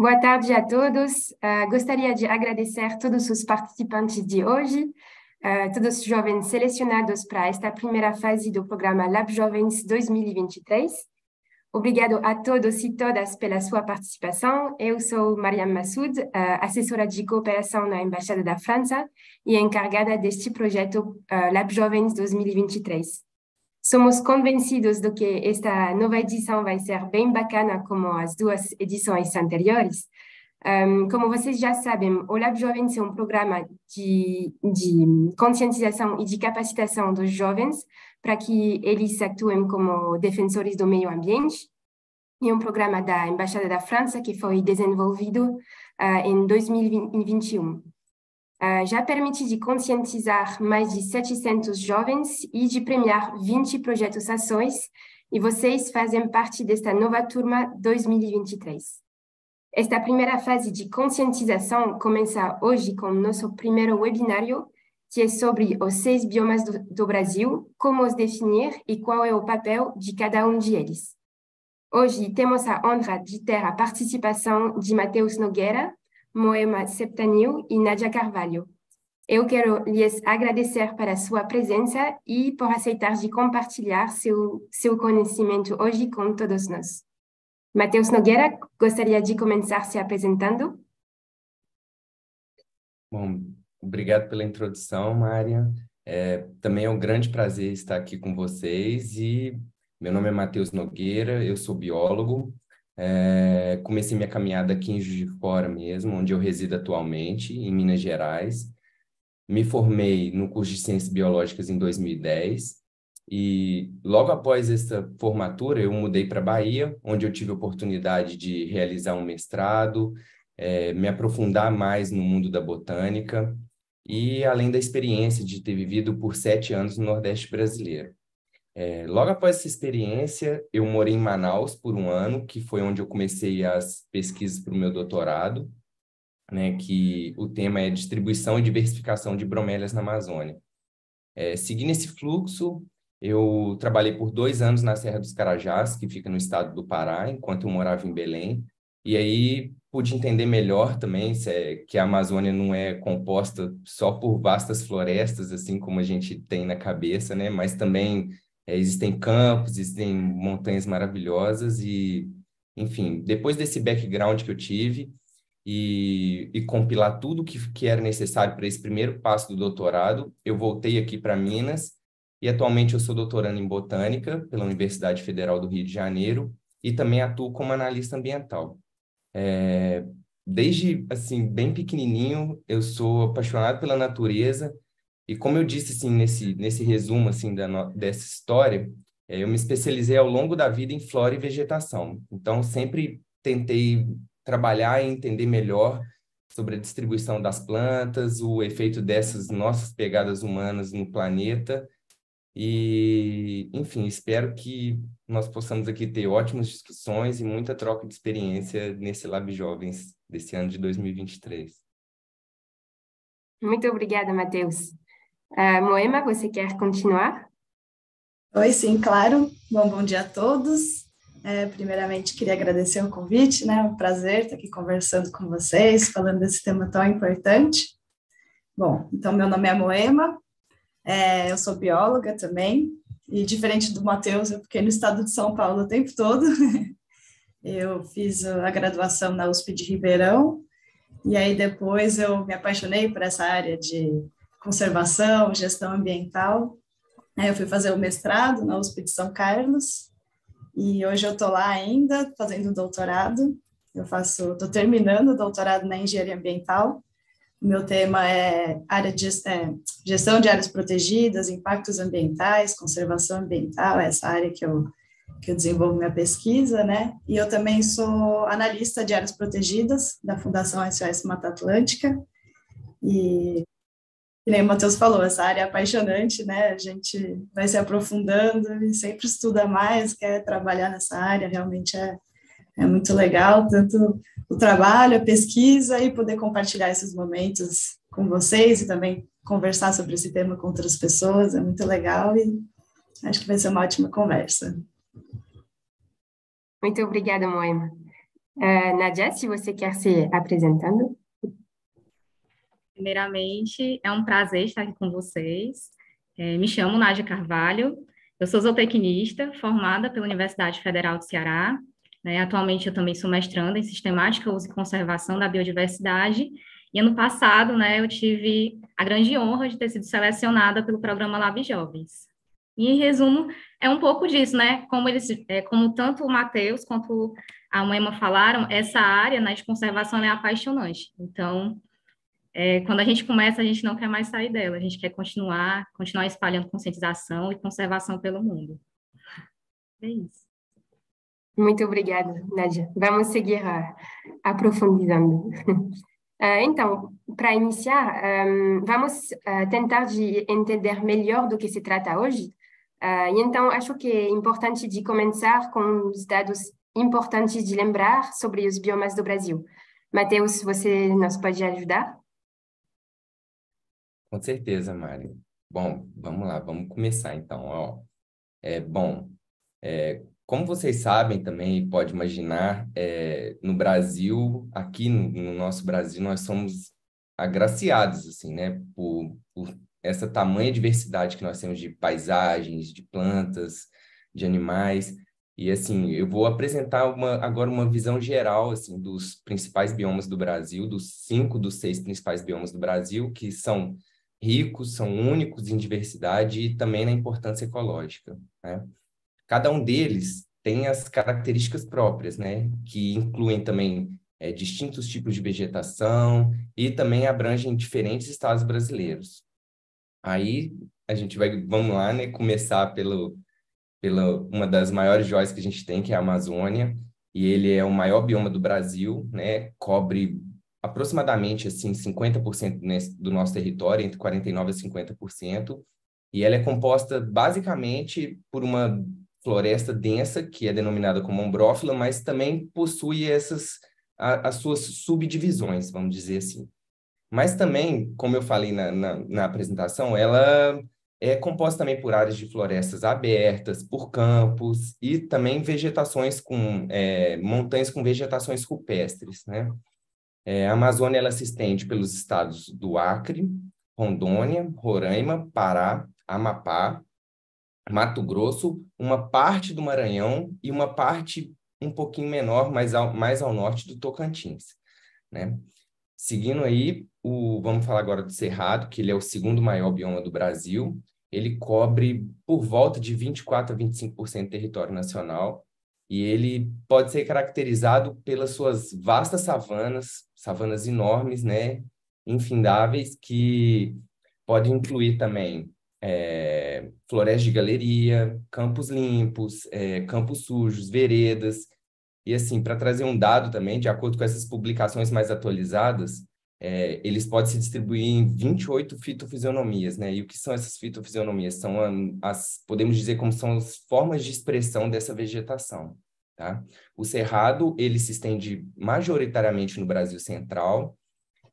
Boa tarde a todos. Gostaria de agradecer a todos os participantes de hoje, todos os jovens selecionados para esta primeira fase do programa Lab Jovens 2023. Obrigado a todos e todas pela sua participação. Eu sou Mariam Massoud, assessora de cooperação na Embaixada da França e encarregada deste projeto Lab Jovens 2023. Somos convencidos de que esta nova edição vai ser bem bacana como as duas edições anteriores. Como vocês já sabem, o Lab Jovens é um programa de conscientização e de capacitação dos jovens para que eles atuem como defensores do meio ambiente. E um programa da Embaixada da França que foi desenvolvido em 2021. Já permite de conscientizar mais de 700 jovens e de premiar 20 projetos ações, e vocês fazem parte desta nova turma 2023. Esta primeira fase de conscientização começa hoje com o nosso primeiro webinário, que é sobre os 6 biomas do Brasil, como os definir e qual é o papel de cada um deles. Hoje temos a honra de ter a participação de Matheus Nogueira, Moema Septanil e Nádia Carvalho. Eu quero lhes agradecer pela sua presença e por aceitar de compartilhar seu conhecimento hoje com todos nós. Matheus Nogueira, gostaria de começar se apresentando? Bom, obrigado pela introdução, Mária. Também é um grande prazer estar aqui com vocês e meu nome é Matheus Nogueira, eu sou biólogo. Comecei minha caminhada aqui em Juiz de Fora mesmo, onde eu resido atualmente, em Minas Gerais. Me formei no curso de Ciências Biológicas em 2010 e logo após essa formatura eu mudei para a Bahia, onde eu tive a oportunidade de realizar um mestrado, me aprofundar mais no mundo da botânica e além da experiência de ter vivido por 7 anos no Nordeste brasileiro. Logo após essa experiência, eu morei em Manaus por 1 ano, que foi onde eu comecei as pesquisas para o meu doutorado, né, que o tema é distribuição e diversificação de bromélias na Amazônia. Seguindo esse fluxo, eu trabalhei por 2 anos na Serra dos Carajás, que fica no estado do Pará, enquanto eu morava em Belém, e aí pude entender melhor também que a Amazônia não é composta só por vastas florestas, assim como a gente tem na cabeça, né, mas também existem campos, existem montanhas maravilhosas e, enfim, depois desse background que eu tive e compilar tudo que era necessário para esse primeiro passo do doutorado, eu voltei aqui para Minas e atualmente eu sou doutorando em Botânica pela Universidade Federal do Rio de Janeiro e também atuo como analista ambiental. Desde, assim, bem pequenininho, eu sou apaixonado pela natureza. E como eu disse assim, nesse resumo assim, dessa história, eu me especializei ao longo da vida em flora e vegetação. Então, sempre tentei trabalhar e entender melhor sobre a distribuição das plantas, o efeito dessas nossas pegadas humanas no planeta. E, enfim, espero que nós possamos aqui ter ótimas discussões e muita troca de experiência nesse Lab Jovens desse ano de 2023. Muito obrigada, Matheus. Moema, você quer continuar? Oi, sim, claro. Bom dia a todos. Primeiramente, queria agradecer o convite, né? É um prazer estar aqui conversando com vocês, falando desse tema tão importante. Bom, então, meu nome é Moema, eu sou bióloga também, e diferente do Matheus, eu fiquei no estado de São Paulo o tempo todo. Eu fiz a graduação na USP de Ribeirão, e aí depois eu me apaixonei por essa área de conservação, gestão ambiental. Eu fui fazer o mestrado na USP de São Carlos, e hoje eu estou lá ainda, fazendo doutorado. Estou terminando o doutorado na engenharia ambiental. O meu tema é gestão de áreas protegidas, impactos ambientais, conservação ambiental, essa área que eu desenvolvo minha pesquisa, né? E eu também sou analista de áreas protegidas da Fundação SOS Mata Atlântica. E nem o Matheus falou, essa área é apaixonante, né? A gente vai se aprofundando e sempre estuda mais, quer trabalhar nessa área, realmente é muito legal, tanto o trabalho, a pesquisa e poder compartilhar esses momentos com vocês e também conversar sobre esse tema com outras pessoas, é muito legal e acho que vai ser uma ótima conversa. Muito obrigada, Moema. Nádia, se você quer se apresentando. Primeiramente, é um prazer estar aqui com vocês. Me chamo Nádia Carvalho, eu sou zootecnista, formada pela Universidade Federal do Ceará. Né? Atualmente, eu também sou mestranda em Sistemática, Uso e Conservação da Biodiversidade. E ano passado, né, eu tive a grande honra de ter sido selecionada pelo programa Lab Jovens. E, em resumo, é um pouco disso, né? Como tanto o Matheus quanto a Moema falaram, essa área, né, de conservação é apaixonante. Então, quando a gente começa, a gente não quer mais sair dela, a gente quer continuar espalhando conscientização e conservação pelo mundo. É isso. Muito obrigada, Nádia. Vamos seguir aprofundando. Então, para iniciar, vamos tentar de entender melhor do que se trata hoje. E então, acho que é importante de começar com os dados importantes de lembrar sobre os biomas do Brasil. Matheus, você nos pode ajudar? Com certeza, Mari. Bom, vamos lá, vamos começar então. Ó. Bom, como vocês sabem também, e pode imaginar, no Brasil, aqui no nosso Brasil, nós somos agraciados, assim, né, por essa tamanha diversidade que nós temos de paisagens, de plantas, de animais. E, assim, eu vou apresentar agora uma visão geral, assim, dos principais biomas do Brasil, dos 5 dos 6 principais biomas do Brasil, que são ricos, são únicos em diversidade e também na importância ecológica, né? Cada um deles tem as características próprias, né? Que incluem também distintos tipos de vegetação e também abrangem diferentes estados brasileiros. Aí a gente vamos lá, né? Começar pela uma das maiores joias que a gente tem, que é a Amazônia, e ele é o maior bioma do Brasil, né? Cobre aproximadamente assim 50% do nosso território, entre 49% a 50%, e ela é composta basicamente por uma floresta densa, que é denominada como ombrófila, mas também possui as suas subdivisões, vamos dizer assim. Mas também, como eu falei na apresentação, ela é composta também por áreas de florestas abertas, por campos e também vegetações montanhas com vegetações rupestres, né? A Amazônia ela se estende pelos estados do Acre, Rondônia, Roraima, Pará, Amapá, Mato Grosso, uma parte do Maranhão e uma parte um pouquinho menor, mais ao norte do Tocantins, né? Seguindo aí, vamos falar agora do Cerrado, que ele é o segundo maior bioma do Brasil. Ele cobre por volta de 24% a 25% do território nacional e ele pode ser caracterizado pelas suas vastas savanas enormes, né, infindáveis, que podem incluir também florestas de galeria, campos limpos, campos sujos, veredas. E assim, para trazer um dado também, de acordo com essas publicações mais atualizadas, eles podem se distribuir em 28 fitofisionomias, né? E o que são essas fitofisionomias? São podemos dizer como são as formas de expressão dessa vegetação, tá? O cerrado, ele se estende majoritariamente no Brasil central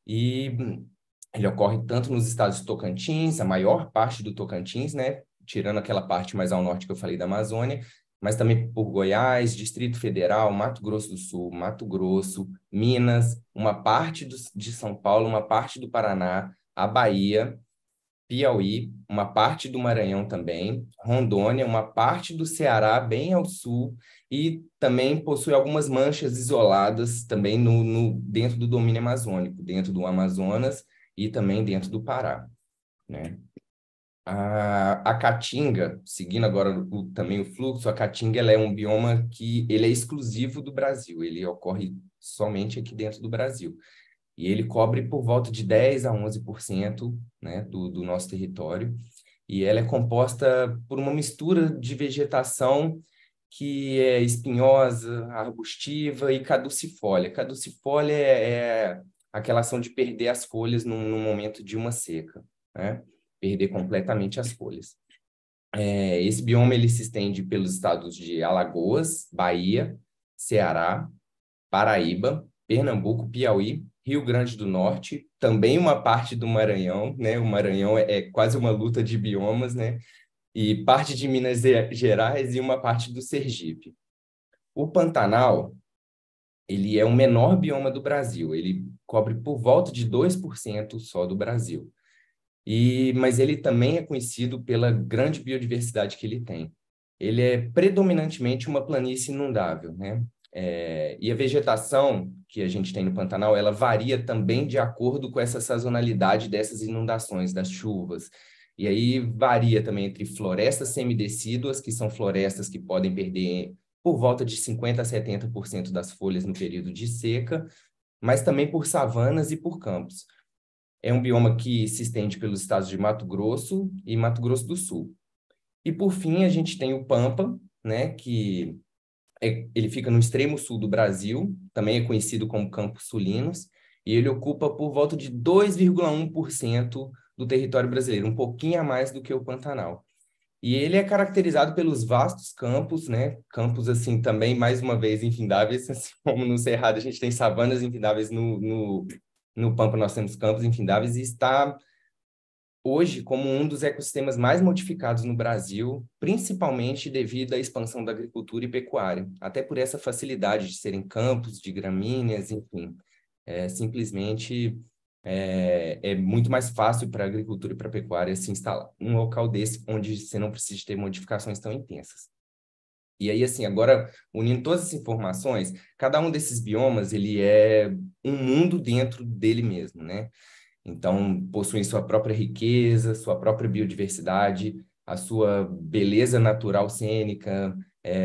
e ele ocorre tanto nos estados de Tocantins, a maior parte do Tocantins, né? Tirando aquela parte mais ao norte que eu falei da Amazônia, mas também por Goiás, Distrito Federal, Mato Grosso do Sul, Mato Grosso, Minas, uma parte de São Paulo, uma parte do Paraná, a Bahia, Piauí, uma parte do Maranhão também, Rondônia, uma parte do Ceará, bem ao sul, e também possui algumas manchas isoladas também dentro do domínio amazônico, dentro do Amazonas e também dentro do Pará, né? A Caatinga, seguindo agora também o fluxo, a Caatinga ela é um bioma que ele é exclusivo do Brasil, ele ocorre somente aqui dentro do Brasil. E ele cobre por volta de 10% a 11%, né, do nosso território. E ela é composta por uma mistura de vegetação que é espinhosa, arbustiva e caducifólia. Caducifólia é aquela ação de perder as folhas no momento de uma seca, né? Perder completamente as folhas. Esse bioma ele se estende pelos estados de Alagoas, Bahia, Ceará, Paraíba, Pernambuco, Piauí, Rio Grande do Norte, também uma parte do Maranhão, né? O Maranhão é quase uma luta de biomas, né? E parte de Minas Gerais e uma parte do Sergipe. O Pantanal, ele é o menor bioma do Brasil, ele cobre por volta de 2% só do Brasil. Mas ele também é conhecido pela grande biodiversidade que ele tem. Ele é predominantemente uma planície inundável, né? E a vegetação que a gente tem no Pantanal, ela varia também de acordo com essa sazonalidade dessas inundações, das chuvas. E aí varia também entre florestas semidecíduas, que são florestas que podem perder por volta de 50% a 70% das folhas no período de seca, mas também por savanas e por campos. É um bioma que se estende pelos estados de Mato Grosso e Mato Grosso do Sul. E, por fim, a gente tem o Pampa, né, ele fica no extremo sul do Brasil, também é conhecido como Campos Sulinos, e ele ocupa por volta de 2,1% do território brasileiro, um pouquinho a mais do que o Pantanal. E ele é caracterizado pelos vastos campos, né? Campos, assim, também, mais uma vez, infindáveis, assim como no Cerrado a gente tem savanas infindáveis, no Pampa nós temos campos infindáveis, e está hoje como um dos ecossistemas mais modificados no Brasil, principalmente devido à expansão da agricultura e pecuária, até por essa facilidade de serem campos de gramíneas, enfim. Simplesmente é muito mais fácil para a agricultura e para a pecuária se instalar num local desse, onde você não precisa ter modificações tão intensas. E aí, assim, agora, unindo todas essas informações, cada um desses biomas, ele é um mundo dentro dele mesmo, né? Então, possuem sua própria riqueza, sua própria biodiversidade, a sua beleza natural cênica,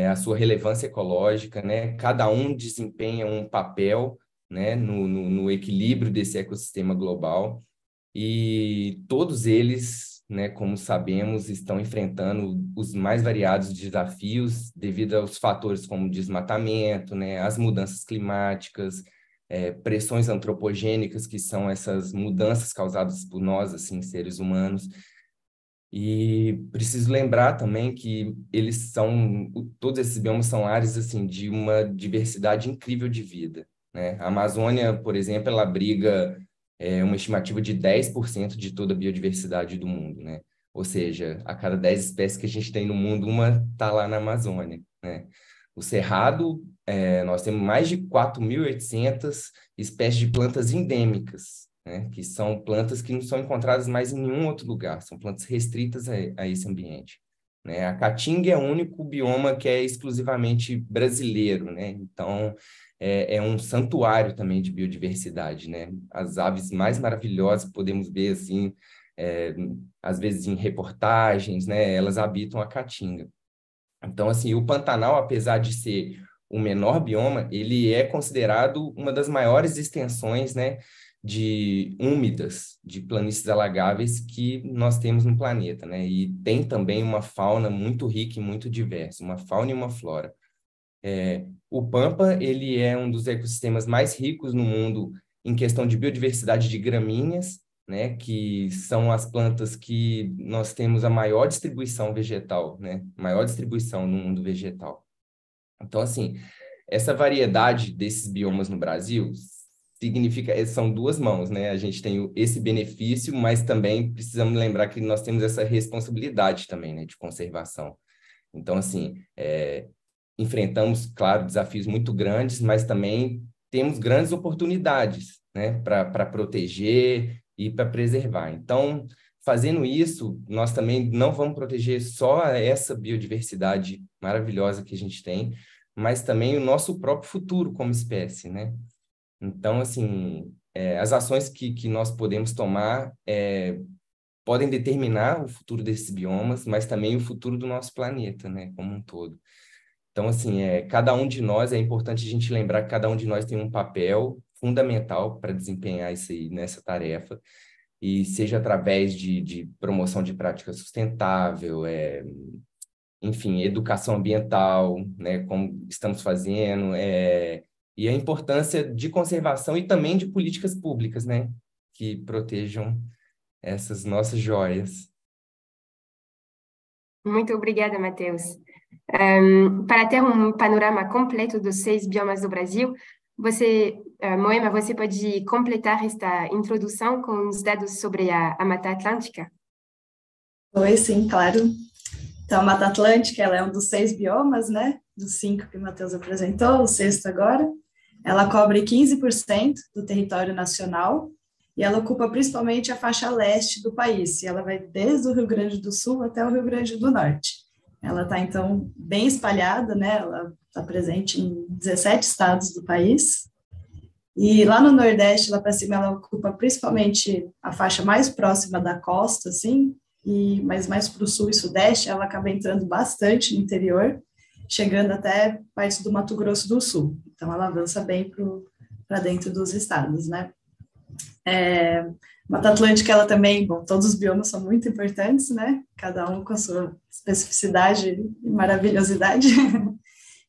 a sua relevância ecológica, né? Cada um desempenha um papel, né, no equilíbrio desse ecossistema global, e todos eles, né, como sabemos, estão enfrentando os mais variados desafios devido aos fatores como desmatamento, né, as mudanças climáticas, pressões antropogênicas, que são essas mudanças causadas por nós, assim, seres humanos. E preciso lembrar também que todos esses biomas são áreas, assim, de uma diversidade incrível de vida, né? A Amazônia, por exemplo, ela abriga uma estimativa de 10% de toda a biodiversidade do mundo, né? Ou seja, a cada 10 espécies que a gente tem no mundo, uma está lá na Amazônia, né? O Cerrado, nós temos mais de 4.800 espécies de plantas endêmicas, né? Que são plantas que não são encontradas mais em nenhum outro lugar, são plantas restritas a esse ambiente, né? A Caatinga é o único bioma que é exclusivamente brasileiro, né? Então, é um santuário também de biodiversidade, né? As aves mais maravilhosas podemos ver, assim, às vezes em reportagens, né? Elas habitam a Caatinga. Então, assim, o Pantanal, apesar de ser o menor bioma, ele é considerado uma das maiores extensões, né, úmidas, de planícies alagáveis que nós temos no planeta, né? E tem também uma fauna muito rica e muito diversa, uma fauna e uma flora. O Pampa, ele é um dos ecossistemas mais ricos no mundo em questão de biodiversidade de gramíneas, né, que são as plantas que nós temos a maior distribuição vegetal, né, maior distribuição no mundo vegetal. Então, assim, essa variedade desses biomas no Brasil são duas mãos, né? A gente tem esse benefício, mas também precisamos lembrar que nós temos essa responsabilidade também, né, de conservação. Então, assim, enfrentamos, claro, desafios muito grandes, mas também temos grandes oportunidades, né, para proteger e para preservar. Então, fazendo isso, nós também não vamos proteger só essa biodiversidade maravilhosa que a gente tem, mas também o nosso próprio futuro como espécie, né? Então, assim, as ações que nós podemos tomar podem determinar o futuro desses biomas, mas também o futuro do nosso planeta, né, como um todo. Então, assim, cada um de nós, é importante a gente lembrar que cada um de nós tem um papel fundamental para desempenhar nessa tarefa, e seja através de promoção de prática sustentável, enfim, educação ambiental, né, como estamos fazendo, e a importância de conservação e também de políticas públicas, né, que protejam essas nossas joias. Muito obrigada, Matheus. Para ter panorama completo dos 6 biomas do Brasil, Moema, você pode completar esta introdução com os dados sobre a Mata Atlântica? Oi, sim, claro. Então, a Mata Atlântica, ela é um dos 6 biomas, né? Dos 5 que o Matheus apresentou, o 6º agora. Ela cobre 15% do território nacional e ela ocupa principalmente a faixa leste do país. E ela vai desde o Rio Grande do Sul até o Rio Grande do Norte. Ela está, então, bem espalhada, né? Ela está presente em 17 estados do país. E lá no Nordeste, lá para cima, ela ocupa principalmente a faixa mais próxima da costa, assim, mas mais para o Sul e Sudeste, ela acaba entrando bastante no interior, chegando até partes do Mato Grosso do Sul. Então, ela avança bem para dentro dos estados, né? Mata Atlântica, ela também, bom, todos os biomas são muito importantes, né? Cada um com a sua especificidade e maravilhosidade.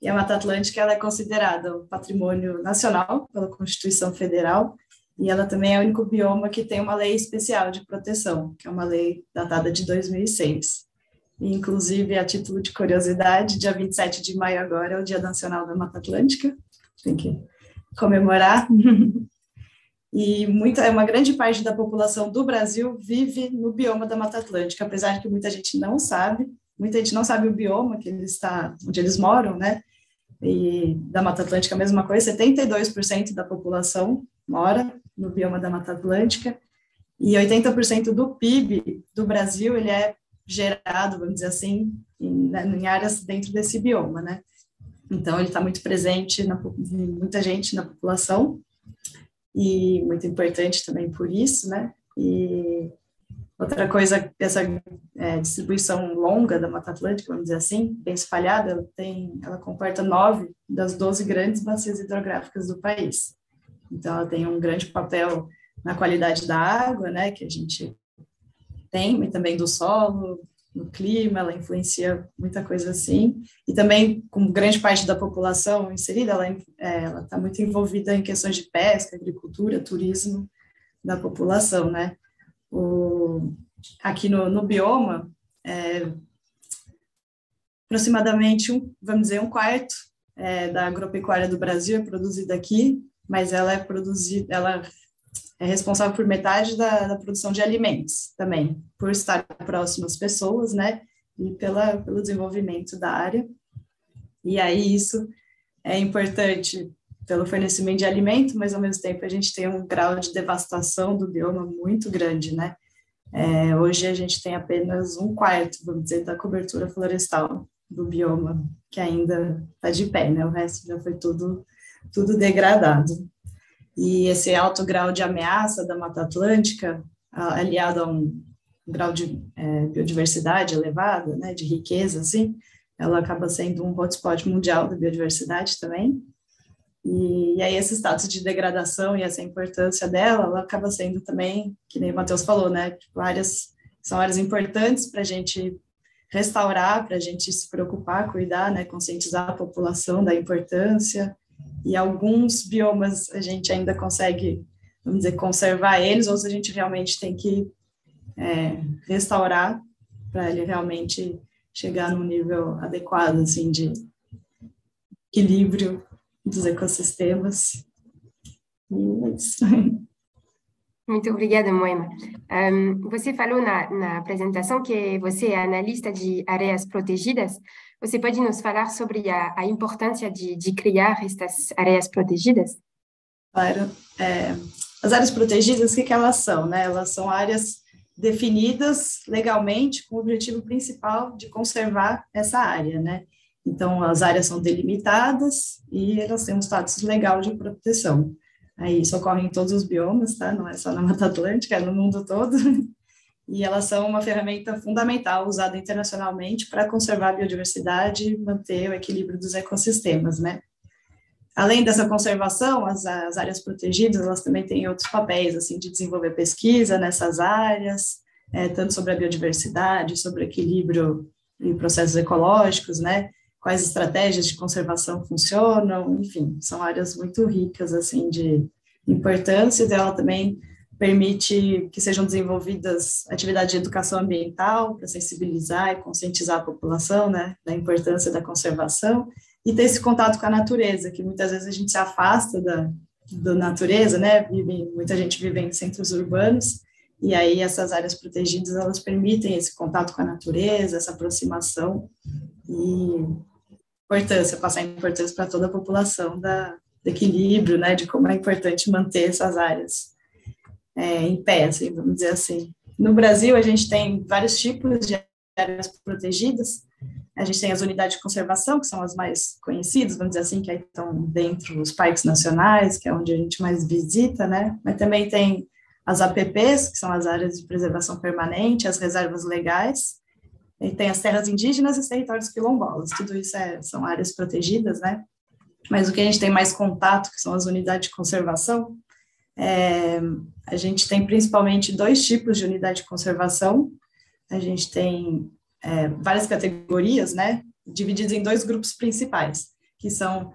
E a Mata Atlântica, ela é considerada um patrimônio nacional pela Constituição Federal, e ela também é o único bioma que tem uma lei especial de proteção, que é uma lei datada de 2006. E, inclusive, a título de curiosidade, dia 27 de maio agora é o Dia Nacional da Mata Atlântica, tem que comemorar. E uma grande parte da população do Brasil vive no bioma da Mata Atlântica, apesar de que muita gente não sabe o bioma que onde eles moram, né? E da Mata Atlântica a mesma coisa, 72% da população mora no bioma da Mata Atlântica, e 80% do PIB do Brasil, ele é gerado, vamos dizer assim, em áreas dentro desse bioma, né? Então, ele está muito presente, muita gente na população, e muito importante também por isso, né? E outra coisa, essa distribuição longa da Mata Atlântica, vamos dizer assim, bem espalhada, ela comporta 9 das 12 grandes bacias hidrográficas do país. Então, ela tem um grande papel na qualidade da água, né, que a gente tem, e também do solo, no clima, ela influencia muita coisa assim. E também, com grande parte da população inserida, ela está muito envolvida em questões de pesca, agricultura, turismo da população, né? Aqui no bioma, aproximadamente, vamos dizer, um quarto da agropecuária do Brasil é produzida aqui, mas ela é responsável por metade da produção de alimentos também, por estar próximo às pessoas, né, e pelo desenvolvimento da área. E aí isso é importante pelo fornecimento de alimento, mas ao mesmo tempo a gente tem um grau de devastação do bioma muito grande, né? Hoje a gente tem apenas um quarto, vamos dizer, da cobertura florestal do bioma, que ainda está de pé, né? O resto já foi tudo degradado. E esse alto grau de ameaça da Mata Atlântica, aliado a um grau de biodiversidade elevado, né, de riqueza, assim, ela acaba sendo um hotspot mundial da biodiversidade também. E aí esse status de degradação e essa importância dela, ela acaba sendo também, que nem o Matheus falou, né, tipo, são áreas importantes para a gente restaurar, para a gente se preocupar, cuidar, né, conscientizar a população da importância. E alguns biomas a gente ainda consegue, vamos dizer, conservar eles, ou a gente realmente tem que restaurar para ele realmente chegar num nível adequado, assim, de equilíbrio dos ecossistemas. E é isso. Muito obrigada, Moema. Você falou na apresentação que você é analista de áreas protegidas. Você pode nos falar sobre a importância de criar estas áreas protegidas? Claro. As áreas protegidas, o que elas são, né? Elas são áreas definidas legalmente com o objetivo principal de conservar essa área, né? Então, as áreas são delimitadas e elas têm um status legal de proteção. Aí isso ocorre em todos os biomas, tá? Não é só na Mata Atlântica, é no mundo todo. E elas são uma ferramenta fundamental usada internacionalmente para conservar a biodiversidade e manter o equilíbrio dos ecossistemas, né? Além dessa conservação, as áreas protegidas, elas também têm outros papéis, assim, de desenvolver pesquisa nessas áreas, tanto sobre a biodiversidade, sobre o equilíbrio em processos ecológicos, né? Quais estratégias de conservação funcionam, enfim, são áreas muito ricas, assim, de importância, e ela também permite que sejam desenvolvidas atividades de educação ambiental para sensibilizar e conscientizar a população, né, da importância da conservação, e ter esse contato com a natureza, que muitas vezes a gente se afasta da natureza, né, muita gente vive em centros urbanos, e aí essas áreas protegidas, elas permitem esse contato com a natureza, essa aproximação, e passar importância para toda a população equilíbrio, né, de como é importante manter essas áreas em pé, assim, vamos dizer assim. No Brasil, a gente tem vários tipos de áreas protegidas. A gente tem as unidades de conservação, que são as mais conhecidas, vamos dizer assim, que aí estão dentro dos parques nacionais, que é onde a gente mais visita, né? Mas também tem as APPs, que são as áreas de preservação permanente, as reservas legais, e tem as terras indígenas e os territórios quilombolas. Tudo isso são áreas protegidas, né? Mas o que a gente tem mais contato, que são as unidades de conservação, a gente tem principalmente 2 tipos de unidade de conservação. A gente tem várias categorias, né, divididas em 2 grupos principais, que são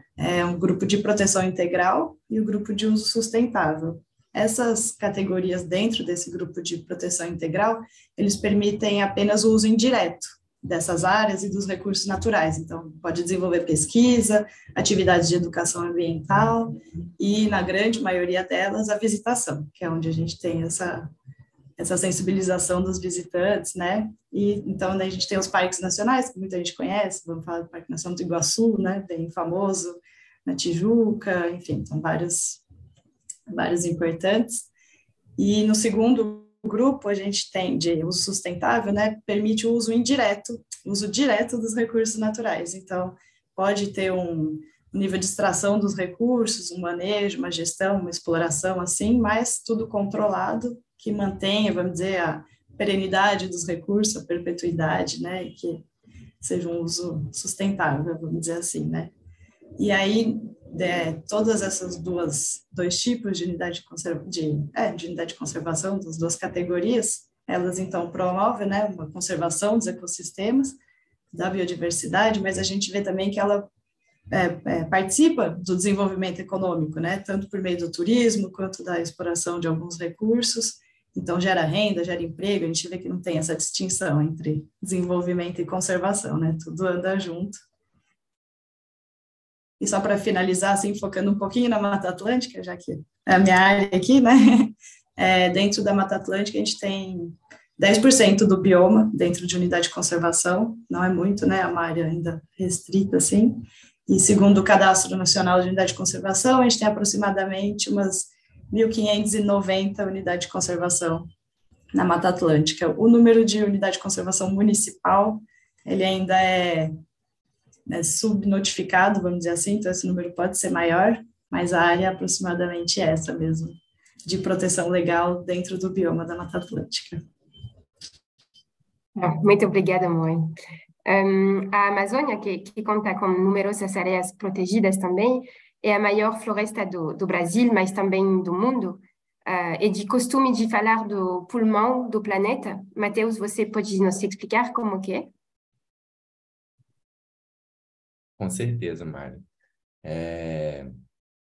um grupo de proteção integral e o grupo de uso sustentável. Essas categorias dentro desse grupo de proteção integral, eles permitem apenas o uso indireto dessas áreas e dos recursos naturais. Então, pode desenvolver pesquisa, atividades de educação ambiental e, na grande maioria delas, a visitação, que é onde a gente tem essa sensibilização dos visitantes, né? E então daí a gente tem os parques nacionais, que muita gente conhece, vamos falar do Parque Nacional do Iguaçu, né? Bem famoso, na Tijuca, enfim, são vários importantes. E no segundo grupo, a gente tem de uso sustentável, né? Permite o uso direto dos recursos naturais. Então, pode ter um nível de extração dos recursos, um manejo, uma gestão, uma exploração, assim, mas tudo controlado, que mantenha, vamos dizer, a perenidade dos recursos, a perpetuidade, né, e que seja um uso sustentável, vamos dizer assim, né. E aí, todas essas 2 tipos de unidade de conservação, das 2 categorias, elas, então, promovem, né, uma conservação dos ecossistemas, da biodiversidade, mas a gente vê também que ela participa do desenvolvimento econômico, né, tanto por meio do turismo, quanto da exploração de alguns recursos. Então, gera renda, gera emprego, a gente vê que não tem essa distinção entre desenvolvimento e conservação, né? Tudo anda junto. E só para finalizar, assim, focando um pouquinho na Mata Atlântica, já que é a minha área aqui, né? Dentro da Mata Atlântica, a gente tem 10% do bioma dentro de unidade de conservação, não é muito, né? É uma área ainda restrita, assim. E segundo o Cadastro Nacional de Unidade de Conservação, a gente tem aproximadamente umas 1.590 unidades de conservação na Mata Atlântica. O número de unidade de conservação municipal, ele ainda é subnotificado, vamos dizer assim, então esse número pode ser maior, mas a área é aproximadamente essa mesmo, de proteção legal dentro do bioma da Mata Atlântica. Muito obrigada, Moi. A Amazônia, que conta com numerosas áreas protegidas também, é a maior floresta do Brasil, mas também do mundo. É de costume de falar do pulmão do planeta. Matheus, você pode nos explicar como que é? Com certeza, Mário.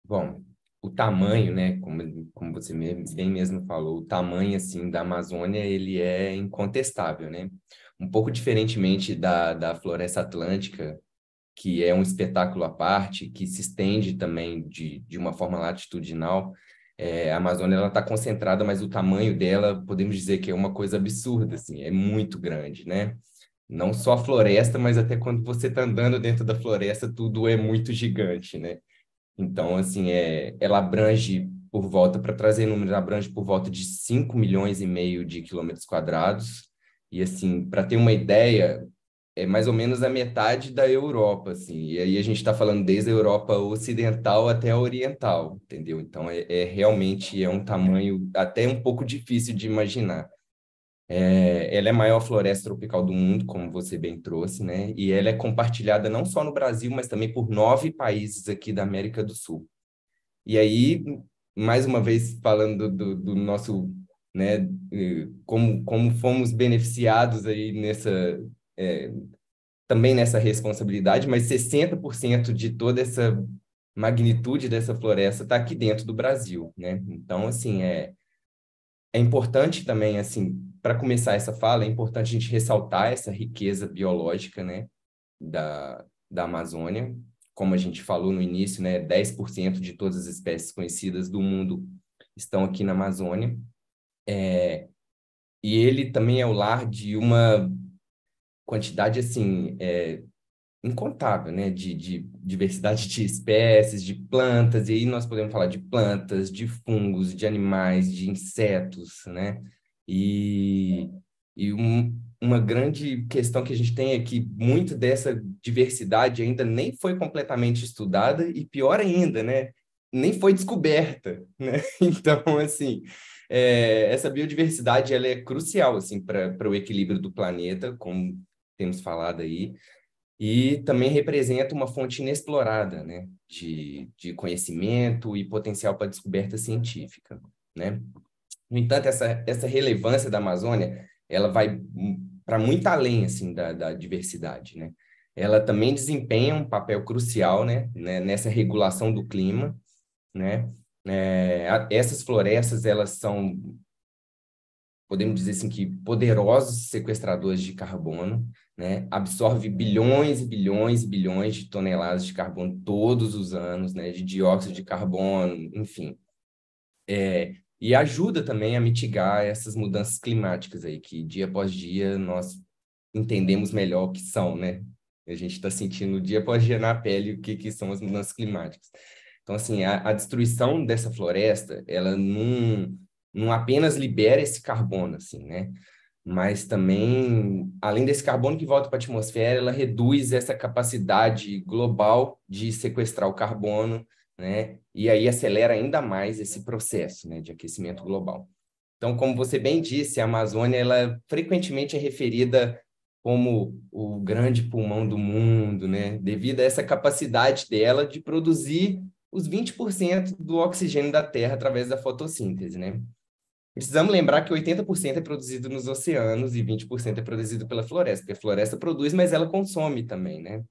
Bom, o tamanho, né, como você bem mesmo falou, o tamanho, assim, da Amazônia, ele é incontestável, né? Um pouco diferentemente da Floresta Atlântica, que é um espetáculo à parte, que se estende também de uma forma latitudinal. A Amazônia está concentrada, mas o tamanho dela, podemos dizer que é uma coisa absurda, assim, é muito grande, né? Não só a floresta, mas até quando você está andando dentro da floresta, tudo é muito gigante, né? Então, assim, ela abrange por volta, para trazer números, abrange por volta de 5,5 milhões de quilômetros quadrados. E, assim, para ter uma ideia, é mais ou menos a metade da Europa, assim. E aí a gente está falando desde a Europa ocidental até a oriental, entendeu? Então, realmente um tamanho até um pouco difícil de imaginar. Ela é a maior floresta tropical do mundo, como você bem trouxe, né? E ela é compartilhada não só no Brasil, mas também por 9 países aqui da América do Sul. E aí, mais uma vez, falando do nosso, né, como fomos beneficiados aí também nessa responsabilidade, mas 60% de toda essa magnitude dessa floresta está aqui dentro do Brasil, né? Então, assim, é importante também, assim, para começar essa fala, é importante a gente ressaltar essa riqueza biológica, né, da Amazônia. Como a gente falou no início, né, 10% de todas as espécies conhecidas do mundo estão aqui na Amazônia. E ele também é o lar de uma quantidade, assim, incontável, né? De diversidade de espécies, de plantas, e aí nós podemos falar de plantas, de fungos, de animais, de insetos, né? E, uma grande questão que a gente tem é que muito dessa diversidade ainda nem foi completamente estudada e, pior ainda, né? Nem foi descoberta, né? Então, assim, essa biodiversidade ela é crucial assim, para o equilíbrio do planeta, como temos falado aí, e também representa uma fonte inexplorada, né, de conhecimento e potencial para descoberta científica, né? No entanto, essa relevância da Amazônia, ela vai para muito além, assim, da diversidade, né? Ela também desempenha um papel crucial, nessa regulação do clima, né? Essas florestas, elas são, podemos dizer assim, que poderosos sequestradores de carbono, né? Absorve bilhões e bilhões e bilhões de toneladas de carbono todos os anos, né? De dióxido de carbono, enfim. E ajuda também a mitigar essas mudanças climáticas aí, que dia após dia nós entendemos melhor o que são, né? A gente está sentindo dia após dia na pele o que são as mudanças climáticas. Então, assim, a destruição dessa floresta, ela não apenas libera esse carbono, assim, né? Mas também, além desse carbono que volta para a atmosfera, ela reduz essa capacidade global de sequestrar o carbono, né? E aí acelera ainda mais esse processo, né, de aquecimento global. Então, como você bem disse, a Amazônia, ela frequentemente é referida como o grande pulmão do mundo, né? Devido a essa capacidade dela de produzir os 20% do oxigênio da Terra através da fotossíntese, né? Precisamos lembrar que 80% é produzido nos oceanos e 20% é produzido pela floresta, porque a floresta produz, mas ela consome também, né?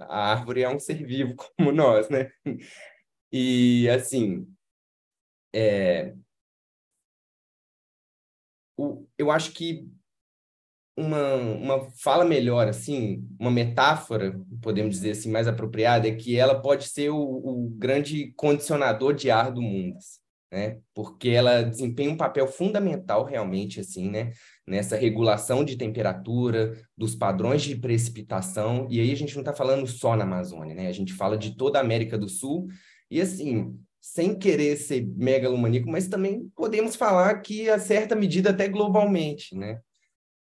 A árvore é um ser vivo como nós, né? E, assim, eu acho que uma fala melhor, assim, uma metáfora, podemos dizer assim, mais apropriada, é que ela pode ser o grande condicionador de ar do mundo, né? Porque ela desempenha um papel fundamental realmente, assim, né? Nessa regulação de temperatura, dos padrões de precipitação, e aí a gente não está falando só na Amazônia, né? A gente fala de toda a América do Sul, e assim, sem querer ser megalomaníaco, mas também podemos falar que, a certa medida, até globalmente, né?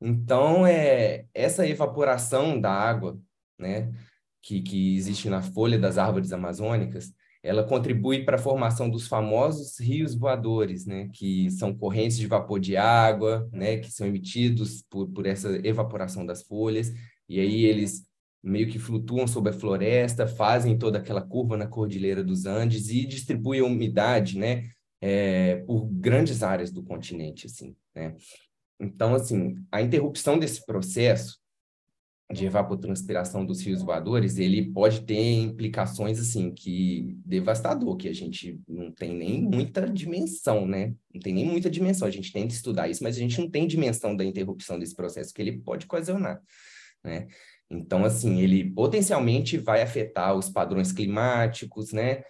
Então, essa evaporação da água, né, que existe na folha das árvores amazônicas, ela contribui para a formação dos famosos rios voadores, né, que são correntes de vapor de água, né, que são emitidos por essa evaporação das folhas, e aí eles meio que flutuam sobre a floresta, fazem toda aquela curva na Cordilheira dos Andes e distribuem a umidade, né, por grandes áreas do continente, assim, né? Então, assim, a interrupção desse processo de evapotranspiração dos rios voadores, ele pode ter implicações, assim, que devastador, que a gente não tem nem muita dimensão, né? Não tem nem muita dimensão. A gente tenta estudar isso, mas a gente não tem dimensão da interrupção desse processo que ele pode ocasionar, né? Então, assim, ele potencialmente vai afetar os padrões climáticos, né?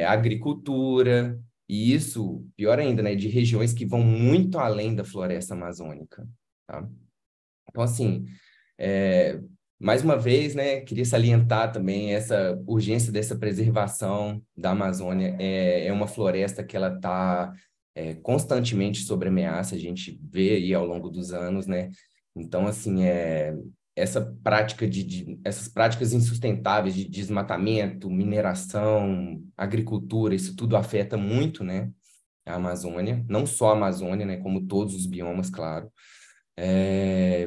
A agricultura, e isso, pior ainda, né, de regiões que vão muito além da floresta amazônica, tá? Então, assim, mais uma vez, né, queria salientar também essa urgência dessa preservação da Amazônia. É uma floresta que ela está constantemente sob ameaça, a gente vê aí ao longo dos anos, né? Então, assim, essa prática essas práticas insustentáveis de desmatamento, mineração, agricultura, isso tudo afeta muito, né, a Amazônia, não só a Amazônia, né, como todos os biomas, claro.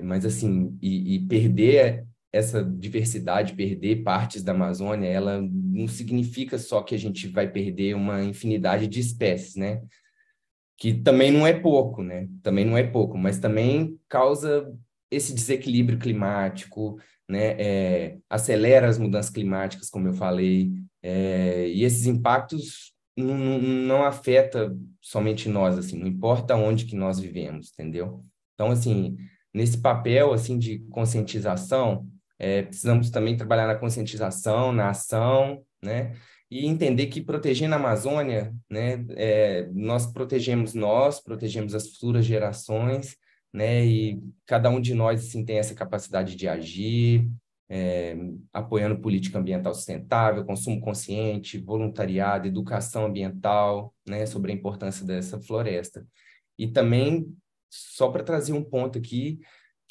Mas, assim, e perder essa diversidade, perder partes da Amazônia, ela não significa só que a gente vai perder uma infinidade de espécies, né? Que também não é pouco, né? Também não é pouco, mas também causa esse desequilíbrio climático, né? Acelera as mudanças climáticas, como eu falei, e esses impactos não afetam somente nós, assim, não importa onde que nós vivemos, entendeu? Então, assim, nesse papel, assim, de conscientização, precisamos também trabalhar na conscientização, na ação, né? E entender que protegendo a Amazônia, né, nós protegemos as futuras gerações, né? E cada um de nós, assim, tem essa capacidade de agir, apoiando política ambiental sustentável, consumo consciente, voluntariado, educação ambiental, né, sobre a importância dessa floresta. E também, só para trazer um ponto aqui,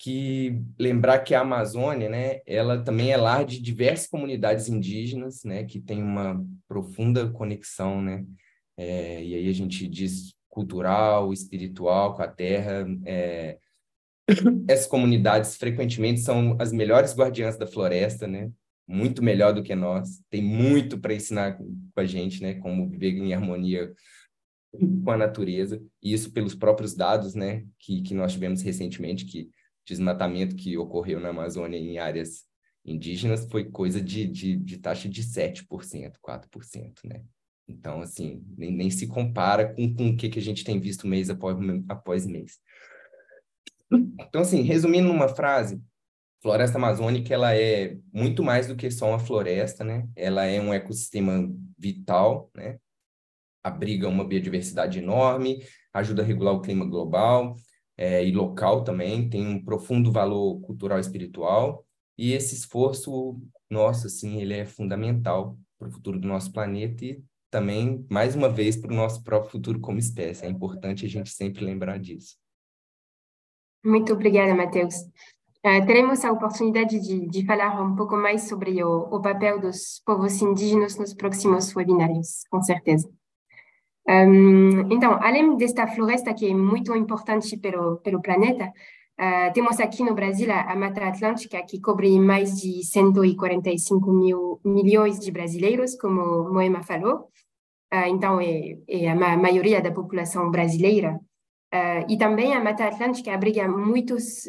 que lembrar que a Amazônia, né, ela também é lar de diversas comunidades indígenas, né, que tem uma profunda conexão, né, e aí a gente diz cultural, espiritual com a terra. Essas comunidades frequentemente são as melhores guardiãs da floresta, né, muito melhor do que nós, tem muito para ensinar com a gente, né, como viver em harmonia com a natureza, e isso pelos próprios dados, né, que nós tivemos recentemente, que desmatamento que ocorreu na Amazônia em áreas indígenas foi coisa de taxa de 7%, 4%, né? Então, assim, nem se compara com o que a gente tem visto mês após mês. Então, assim, resumindo numa frase, floresta amazônica, ela é muito mais do que só uma floresta, né? Ela é um ecossistema vital, né? Abriga uma biodiversidade enorme, ajuda a regular o clima global, e local também, tem um profundo valor cultural e espiritual, e esse esforço nosso, assim, ele é fundamental para o futuro do nosso planeta e também, mais uma vez, para o nosso próprio futuro como espécie. É importante a gente sempre lembrar disso. Muito obrigada, Matheus. Teremos a oportunidade de falar um pouco mais sobre o papel dos povos indígenas nos próximos webinários, com certeza. Então, além desta floresta que é muito importante pelo planeta, temos aqui no Brasil a Mata Atlântica, que cobre mais de 145 milhões de brasileiros, como Moema falou. Então, é a maioria da população brasileira. E também a Mata Atlântica abriga muitos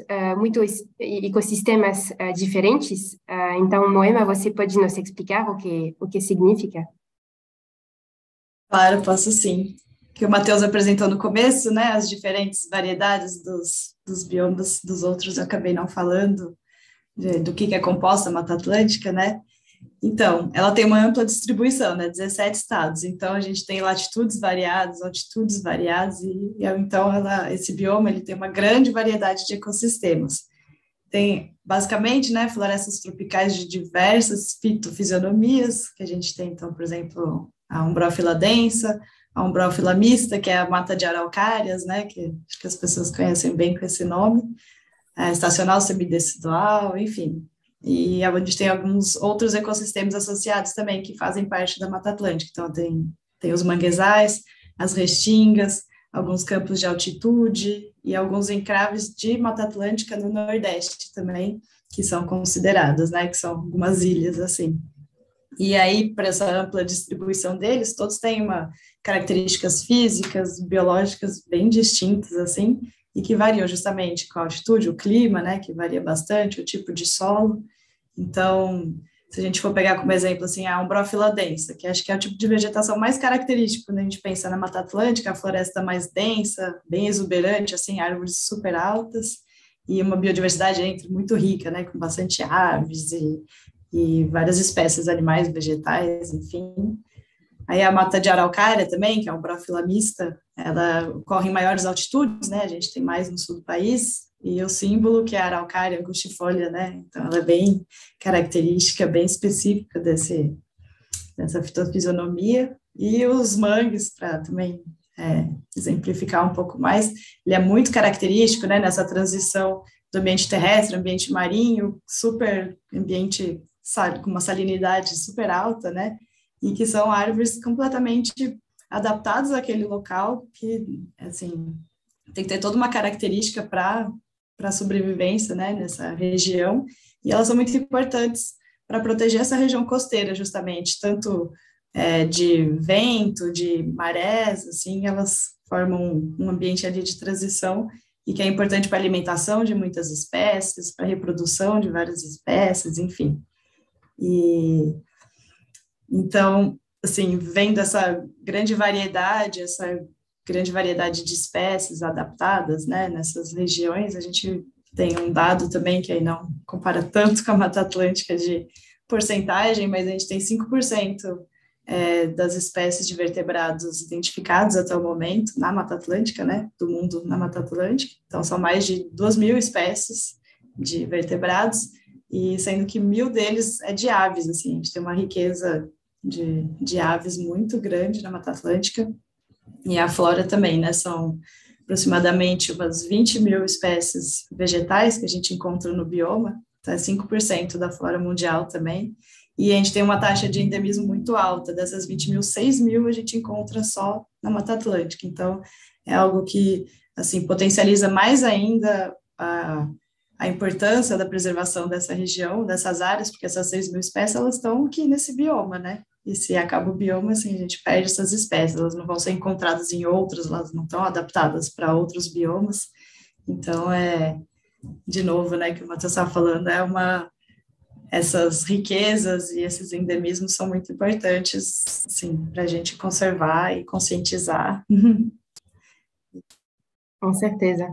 ecossistemas diferentes. Então, Moema, você pode nos explicar o que significa? Claro, posso sim. Que o Matheus apresentou no começo, né, as diferentes variedades dos biomas, dos outros eu acabei não falando, do que é composta a Mata Atlântica, né? Então, ela tem uma ampla distribuição, né, 17 estados, então a gente tem latitudes variadas, altitudes variadas, então esse bioma ele tem uma grande variedade de ecossistemas. Tem, basicamente, né, florestas tropicais de diversas fitofisionomias, que a gente tem, então, por exemplo, a umbrófila densa, a umbrófila mista, que é a mata de araucárias, né, que acho que as pessoas conhecem bem com esse nome, a estacional semidecidual, enfim. E onde tem alguns outros ecossistemas associados também, que fazem parte da Mata Atlântica. Então, tem os manguezais, as restingas, alguns campos de altitude e alguns encraves de Mata Atlântica no Nordeste também, que são consideradas, né, que são algumas ilhas, assim. E aí, para essa ampla distribuição deles, todos têm características físicas, biológicas bem distintas, assim, e que variam justamente com a altitude, o clima, né, que varia bastante, o tipo de solo. Então, se a gente for pegar como exemplo, assim, a umbrófila densa, que acho que é o tipo de vegetação mais característico quando a gente pensa na Mata Atlântica, a floresta mais densa, bem exuberante, assim, árvores super altas, e uma biodiversidade muito rica, né, com bastante aves e várias espécies animais, vegetais, enfim. Aí a mata de araucária também, que é uma umbrófila mista, ela ocorre em maiores altitudes, né, a gente tem mais no sul do país, e o símbolo, que é a araucária angustifolia, né, então ela é bem característica, bem específica dessa fitofisionomia, e os mangues, para também exemplificar um pouco mais, ele é muito característico, né, nessa transição do ambiente terrestre, ambiente marinho, super ambiente com uma salinidade super alta, né, e que são árvores completamente adaptadas àquele local, que, assim, tem que ter toda uma característica para a sobrevivência, né, nessa região, e elas são muito importantes para proteger essa região costeira, justamente, tanto de vento, de marés, assim, elas formam um ambiente ali de transição, e que é importante para a alimentação de muitas espécies, para a reprodução de várias espécies, enfim. E então, assim, vendo essa grande variedade de espécies adaptadas, né, nessas regiões, a gente tem um dado também que aí não compara tanto com a Mata Atlântica de porcentagem, mas a gente tem 5% das espécies de vertebrados identificados até o momento na Mata Atlântica, né, do mundo na Mata Atlântica. Então, são mais de 2.000 espécies de vertebrados, e sendo que 1.000 deles é de aves, assim, a gente tem uma riqueza de aves muito grande na Mata Atlântica, e a flora também, né, são aproximadamente umas 20.000 espécies vegetais que a gente encontra no bioma, então é 5% da flora mundial também, e a gente tem uma taxa de endemismo muito alta, dessas 20.000, 6.000 a gente encontra só na Mata Atlântica, então é algo que, assim, potencializa mais ainda a importância da preservação dessa região, dessas áreas, porque essas 6.000 espécies, elas estão aqui nesse bioma, né? E se acaba o bioma, assim, a gente perde essas espécies, elas não vão ser encontradas em outros, elas não estão adaptadas para outros biomas. Então, de novo, né, que o Matheus estava falando, essas riquezas e esses endemismos são muito importantes, assim, para a gente conservar e conscientizar. Com certeza.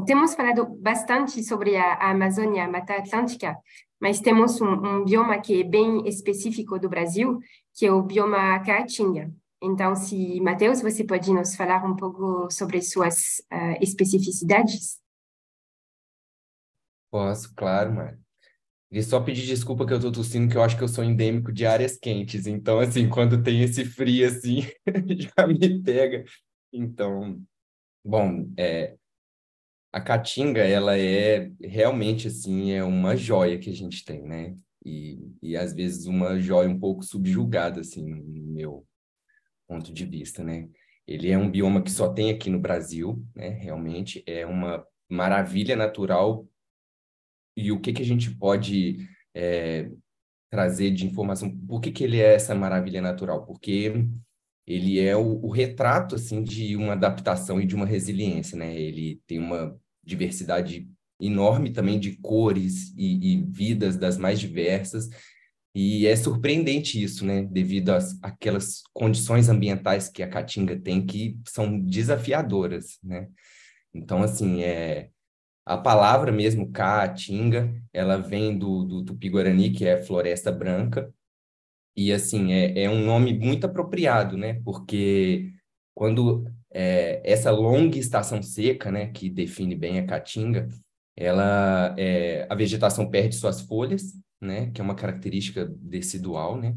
Temos falado bastante sobre a Amazônia, a Mata Atlântica, mas temos um bioma que é bem específico do Brasil, que é o bioma Caatinga. Então, se, Matheus, você pode nos falar um pouco sobre suas especificidades? Posso, claro, Mário. E só pedir desculpa que eu tô tossindo, que eu acho que eu sou endêmico de áreas quentes. Então, assim, quando tem esse frio, assim, já me pega. Então, bom, a Caatinga, ela é realmente, assim, é uma joia que a gente tem, né? E às vezes uma joia um pouco subjugada, assim, no meu ponto de vista, né? Ele é um bioma que só tem aqui no Brasil, né? Realmente é uma maravilha natural. E o que que a gente pode trazer de informação? Por que que ele é essa maravilha natural? Porque ele é o retrato, assim, de uma adaptação e de uma resiliência, né? Ele tem uma diversidade enorme também de cores e vidas das mais diversas, e é surpreendente isso, né? Devido àquelas condições ambientais que a Caatinga tem, que são desafiadoras, né? Então, assim, a palavra mesmo, Caatinga, ela vem do Tupi-Guarani, que é Floresta Branca, e, assim, é um nome muito apropriado, né? Porque quando essa longa estação seca, né, que define bem a Caatinga, a vegetação perde suas folhas, né, que é uma característica decidual, né?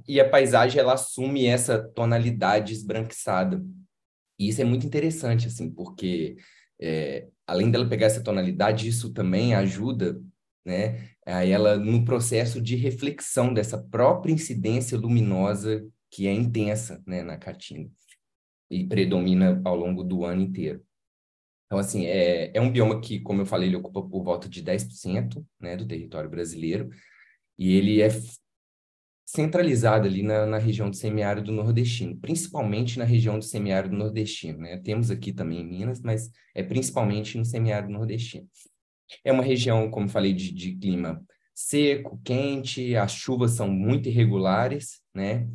E a paisagem, ela assume essa tonalidade esbranquiçada. E isso é muito interessante, assim, porque além dela pegar essa tonalidade, isso também ajuda, né, a ela no processo de reflexão dessa própria incidência luminosa que é intensa, né, na Caatinga e predomina ao longo do ano inteiro. Então, assim, é um bioma que, como eu falei, ele ocupa por volta de 10%, né, do território brasileiro, e ele é centralizado ali na região do semiárido nordestino, principalmente na região do semiárido nordestino, né? Temos aqui também em Minas, mas é principalmente no semiárido nordestino. É uma região, como falei, de clima seco, quente, as chuvas são muito irregulares, né?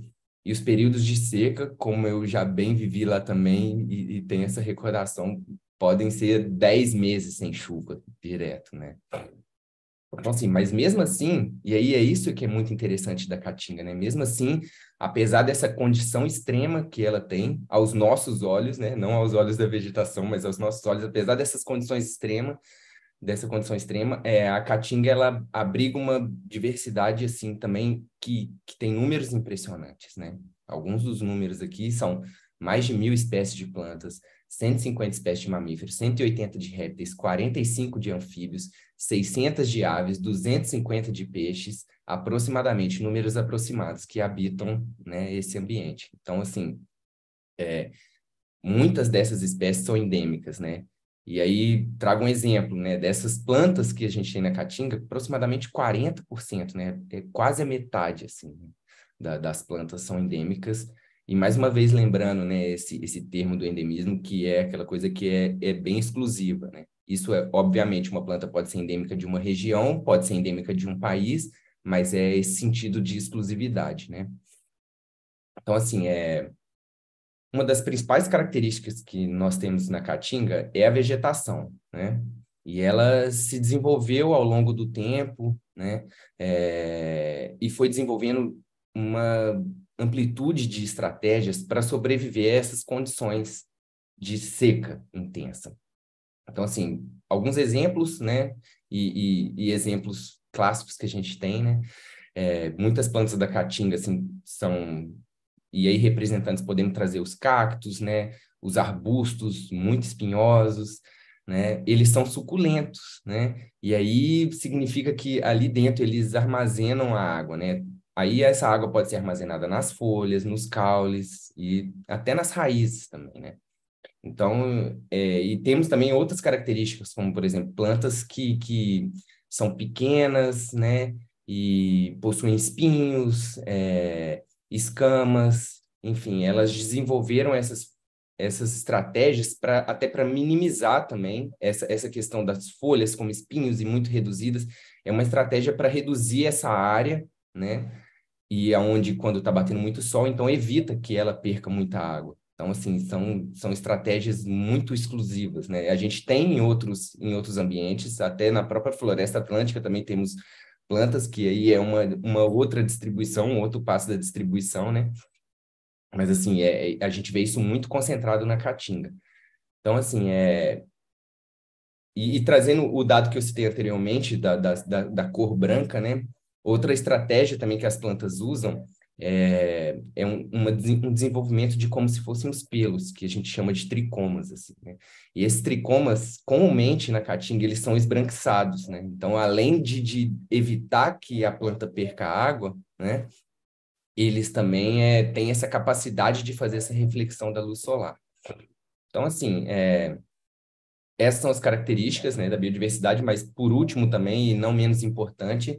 E os períodos de seca, como eu já bem vivi lá também e tenho essa recordação, podem ser 10 meses sem chuva direto, né? Então, assim, mas mesmo assim, e aí é isso que é muito interessante da Caatinga, né? Mesmo assim, apesar dessa condição extrema que ela tem, aos nossos olhos, né? Não aos olhos da vegetação, mas aos nossos olhos, apesar dessa condição extrema, a Caatinga, ela abriga uma diversidade, assim, também que tem números impressionantes, né? Alguns dos números aqui são mais de 1.000 espécies de plantas, 150 espécies de mamíferos, 180 de répteis, 45 de anfíbios, 600 de aves, 250 de peixes, aproximadamente, números aproximados, que habitam, né, esse ambiente. Então, assim, muitas dessas espécies são endêmicas, né? E aí, trago um exemplo, né, dessas plantas que a gente tem na Caatinga, aproximadamente 40%, né? É quase a metade, assim, das plantas são endêmicas. E, mais uma vez, lembrando, né, esse termo do endemismo, que é aquela coisa que é bem exclusiva, né? Isso obviamente, uma planta pode ser endêmica de uma região, pode ser endêmica de um país, mas é esse sentido de exclusividade, né? Então, assim, uma das principais características que nós temos na Caatinga é a vegetação, né? E ela se desenvolveu ao longo do tempo, né? E foi desenvolvendo uma amplitude de estratégias para sobreviver a essas condições de seca intensa. Então, assim, alguns exemplos, né? E exemplos clássicos que a gente tem, né? Muitas plantas da caatinga, assim, são... E aí, representantes, podemos trazer os cactos, né? Os arbustos muito espinhosos, né? Eles são suculentos, né? E aí significa que ali dentro eles armazenam a água, né? Aí essa água pode ser armazenada nas folhas, nos caules e até nas raízes também, né? Então, e temos também outras características, como, por exemplo, plantas que são pequenas, né? E possuem espinhos, escamas, enfim, elas desenvolveram essas estratégias até para minimizar também essa questão das folhas como espinhos e muito reduzidas. É uma estratégia para reduzir essa área, né? E aonde, quando está batendo muito sol, então evita que ela perca muita água. Então, assim, são estratégias muito exclusivas, né? A gente tem em outros ambientes, até na própria Floresta Atlântica também temos plantas, que aí é uma outra distribuição, um outro passo da distribuição, né? Mas, assim, a gente vê isso muito concentrado na caatinga. Então, assim, E trazendo o dado que eu citei anteriormente, da cor branca, né? Outra estratégia também que as plantas usam um desenvolvimento de como se fossem os pelos, que a gente chama de tricomas, assim, né? E esses tricomas, comumente na caatinga, eles são esbranquiçados, né? Então, além de evitar que a planta perca água, né? Eles também têm essa capacidade de fazer essa reflexão da luz solar. Então, assim, essas são as características, né, da biodiversidade, mas, por último também, e não menos importante,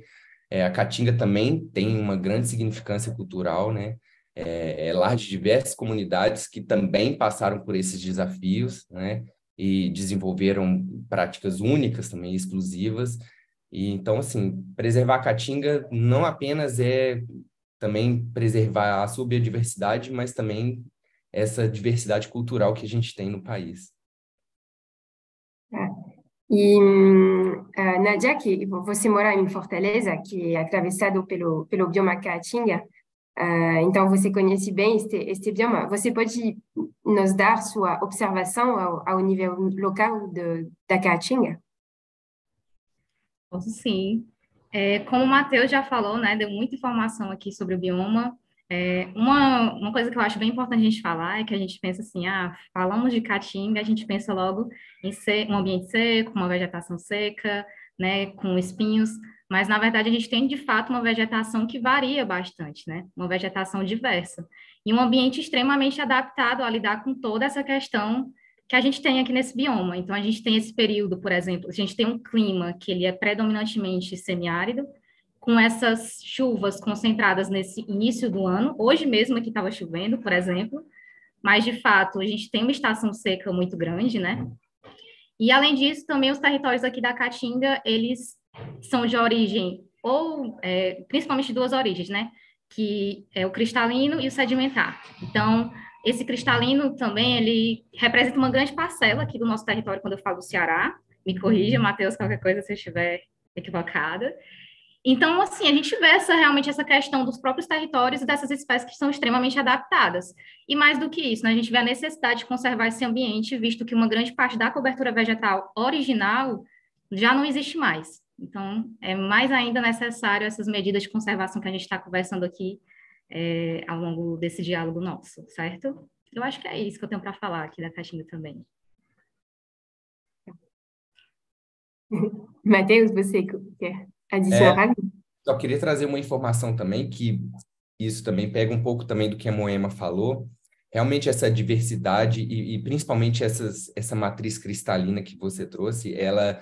a caatinga também tem uma grande significância cultural, né? É lar de diversas comunidades que também passaram por esses desafios, né? E desenvolveram práticas únicas também, exclusivas. E, então, assim, preservar a caatinga não apenas também preservar a sua biodiversidade, mas também essa diversidade cultural que a gente tem no país. E, Nadia, que você mora em Fortaleza, que é atravessado pelo bioma Caatinga, então você conhece bem este bioma. Você pode nos dar sua observação ao nível local da Caatinga? Posso sim. Como o Matheus já falou, né, deu muita informação aqui sobre o bioma. Uma coisa que eu acho bem importante a gente falar é que a gente pensa assim, falamos de Caatinga, a gente pensa logo em ser um ambiente seco, uma vegetação seca, né, com espinhos, mas na verdade a gente tem de fato uma vegetação que varia bastante, né, uma vegetação diversa, e um ambiente extremamente adaptado a lidar com toda essa questão que a gente tem aqui nesse bioma. Então a gente tem esse período, por exemplo, a gente tem um clima que ele é predominantemente semiárido, com essas chuvas concentradas nesse início do ano. Hoje mesmo aqui estava chovendo, por exemplo, mas de fato a gente tem uma estação seca muito grande, né? E além disso, também os territórios aqui da Caatinga, eles são de origem, principalmente duas origens, né? Que é o cristalino e o sedimentar. Então, esse cristalino também, ele representa uma grande parcela aqui do nosso território, quando eu falo do Ceará. Me corrija, Matheus, qualquer coisa se eu estiver equivocada. Então, assim, a gente vê realmente essa questão dos próprios territórios e dessas espécies que são extremamente adaptadas. E mais do que isso, né, a gente vê a necessidade de conservar esse ambiente, visto que uma grande parte da cobertura vegetal original já não existe mais. Então, é mais ainda necessário essas medidas de conservação que a gente está conversando aqui ao longo desse diálogo nosso, certo? Eu acho que é isso que eu tenho para falar aqui da Caatinga também. Matheus, você quer adicionar algo? Só queria trazer uma informação também, que isso também pega um pouco também do que a Moema falou. Realmente essa diversidade e principalmente essa matriz cristalina que você trouxe, ela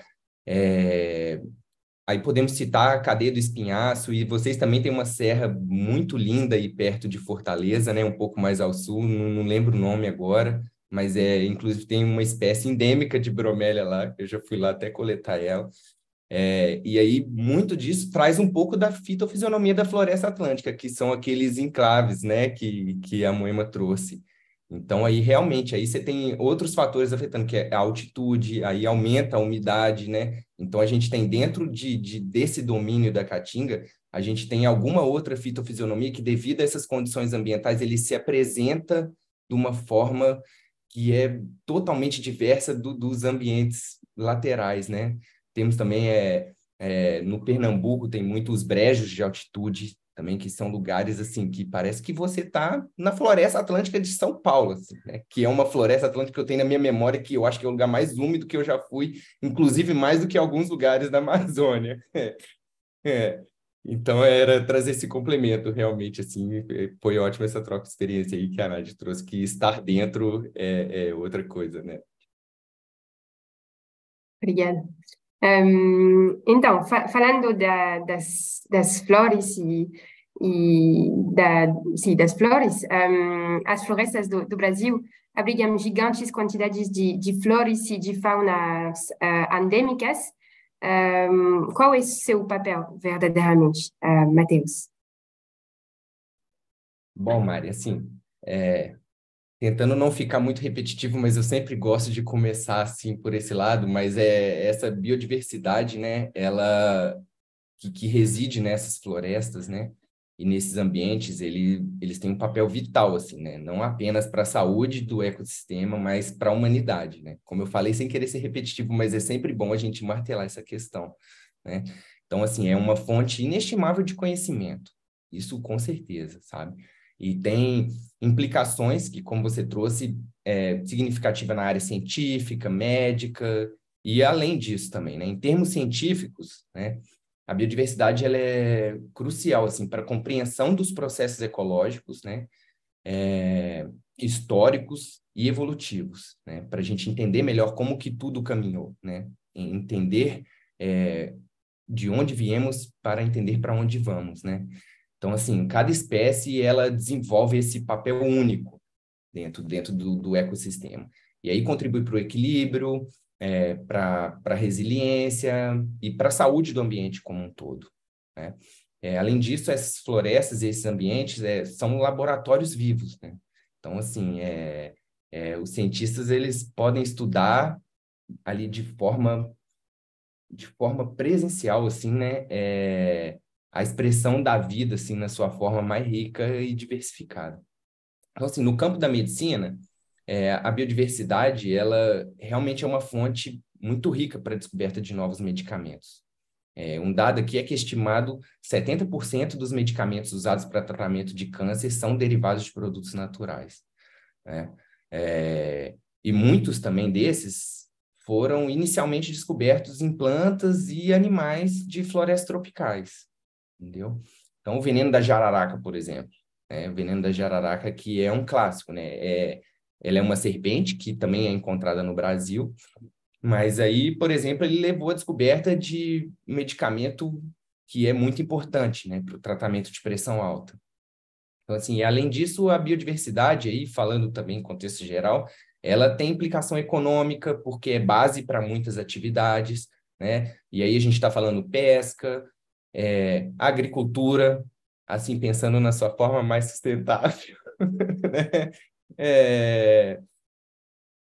aí podemos citar a Cadeia do Espinhaço, e vocês também têm uma serra muito linda aí perto de Fortaleza, né? Um pouco mais ao sul, não lembro o nome agora, mas inclusive tem uma espécie endêmica de bromélia lá, eu já fui lá até coletar ela. E aí, muito disso traz um pouco da fitofisionomia da Floresta Atlântica, que são aqueles enclaves, né, que a Moema trouxe. Então, aí, realmente, aí você tem outros fatores afetando, que é a altitude, aí aumenta a umidade, né? Então, a gente tem dentro desse domínio da Caatinga, a gente tem alguma outra fitofisionomia que, devido a essas condições ambientais, ele se apresenta de uma forma que é totalmente diversa dos ambientes laterais, né? Temos também, no Pernambuco, tem muitos brejos de altitude também, que são lugares, assim, que parece que você está na Floresta Atlântica de São Paulo, assim, né? Que é uma floresta atlântica que eu tenho na minha memória, que eu acho que é o lugar mais úmido que eu já fui, inclusive mais do que alguns lugares da Amazônia. É. Então, era trazer esse complemento, realmente, assim, foi ótima essa troca de experiência aí que a Nádia trouxe, que estar dentro é outra coisa, né? Obrigada. Então, falando das flores sim, das flores, as florestas do Brasil abrigam gigantes quantidades de flores e de faunas endêmicas. Qual é o seu papel, verdadeiramente, Matheus? Bom, Mari, assim, tentando não ficar muito repetitivo, mas eu sempre gosto de começar assim por esse lado, mas essa biodiversidade, né, ela que reside nessas florestas, né, e nesses ambientes, eles têm um papel vital, assim, né, não apenas para a saúde do ecossistema, mas para a humanidade, né. Como eu falei, sem querer ser repetitivo, mas é sempre bom a gente martelar essa questão, né. Então, assim, é uma fonte inestimável de conhecimento, isso com certeza, sabe? E tem implicações que, como você trouxe, significativa na área científica, médica, e além disso também, né? Em termos científicos, né? A biodiversidade ela é crucial assim, para a compreensão dos processos ecológicos, né? Históricos e evolutivos, né? Para a gente entender melhor como que tudo caminhou, né? Entender de onde viemos para entender para onde vamos, né? Então, assim, cada espécie, ela desenvolve esse papel único dentro do ecossistema. E aí contribui para o equilíbrio, para a resiliência e para a saúde do ambiente como um todo, né? Além disso, essas florestas e esses ambientes são laboratórios vivos, né? Então, assim, os cientistas, eles podem estudar ali de forma presencial, assim, né? A expressão da vida, assim, na sua forma mais rica e diversificada. Então, assim, no campo da medicina, a biodiversidade, ela realmente é uma fonte muito rica para a descoberta de novos medicamentos. Um dado aqui é que estimado 70% dos medicamentos usados para tratamento de câncer são derivados de produtos naturais, né? E muitos também desses foram inicialmente descobertos em plantas e animais de florestas tropicais, entendeu? Então, o veneno da jararaca, por exemplo, né? O veneno da jararaca, que é um clássico, né? Ela é uma serpente que também é encontrada no Brasil, mas aí, por exemplo, ele levou à descoberta de medicamento que é muito importante, né, para o tratamento de pressão alta. Então, assim, além disso, a biodiversidade, aí, falando também em contexto geral, ela tem implicação econômica, porque é base para muitas atividades, né? E aí a gente está falando pesca, agricultura, assim, pensando na sua forma mais sustentável, né?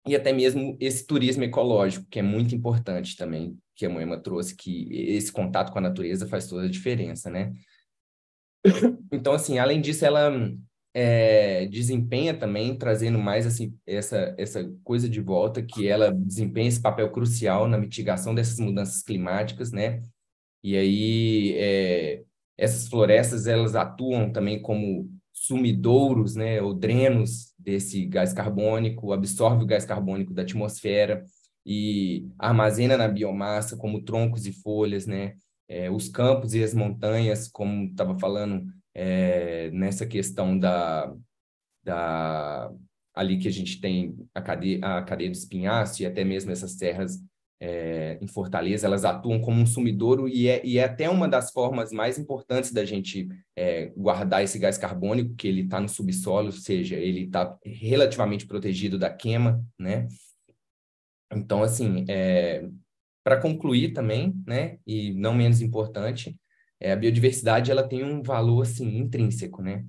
E até mesmo esse turismo ecológico, que é muito importante também, que a Moema trouxe, que esse contato com a natureza faz toda a diferença, né? Então, assim, além disso, ela desempenha também, trazendo mais assim, essa coisa de volta, que ela desempenha esse papel crucial na mitigação dessas mudanças climáticas, né? E aí, essas florestas, elas atuam também como sumidouros, né, ou drenos desse gás carbônico, absorve o gás carbônico da atmosfera e armazena na biomassa, como troncos e folhas, né? Os campos e as montanhas, como estava falando, nessa questão ali que a gente tem a cadeia do espinhaço e até mesmo essas serras em Fortaleza, elas atuam como um sumidouro e é até uma das formas mais importantes da gente guardar esse gás carbônico, que ele está no subsolo, ou seja, ele está relativamente protegido da queima, né? Então, assim, para concluir também, né, e não menos importante, a biodiversidade ela tem um valor assim intrínseco, né?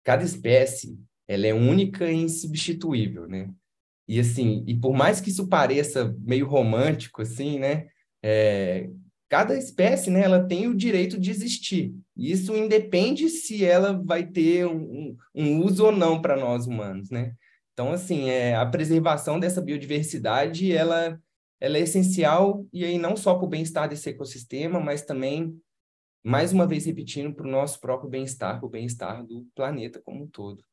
Cada espécie ela é única e insubstituível, né? E assim, e por mais que isso pareça meio romântico, assim, né? Cada espécie, né, ela tem o direito de existir. Isso independe se ela vai ter um uso ou não para nós humanos, né? Então, assim, a preservação dessa biodiversidade, ela é essencial, e aí não só para o bem-estar desse ecossistema, mas também, mais uma vez repetindo, para o nosso próprio bem-estar, para o bem-estar do planeta como um todo.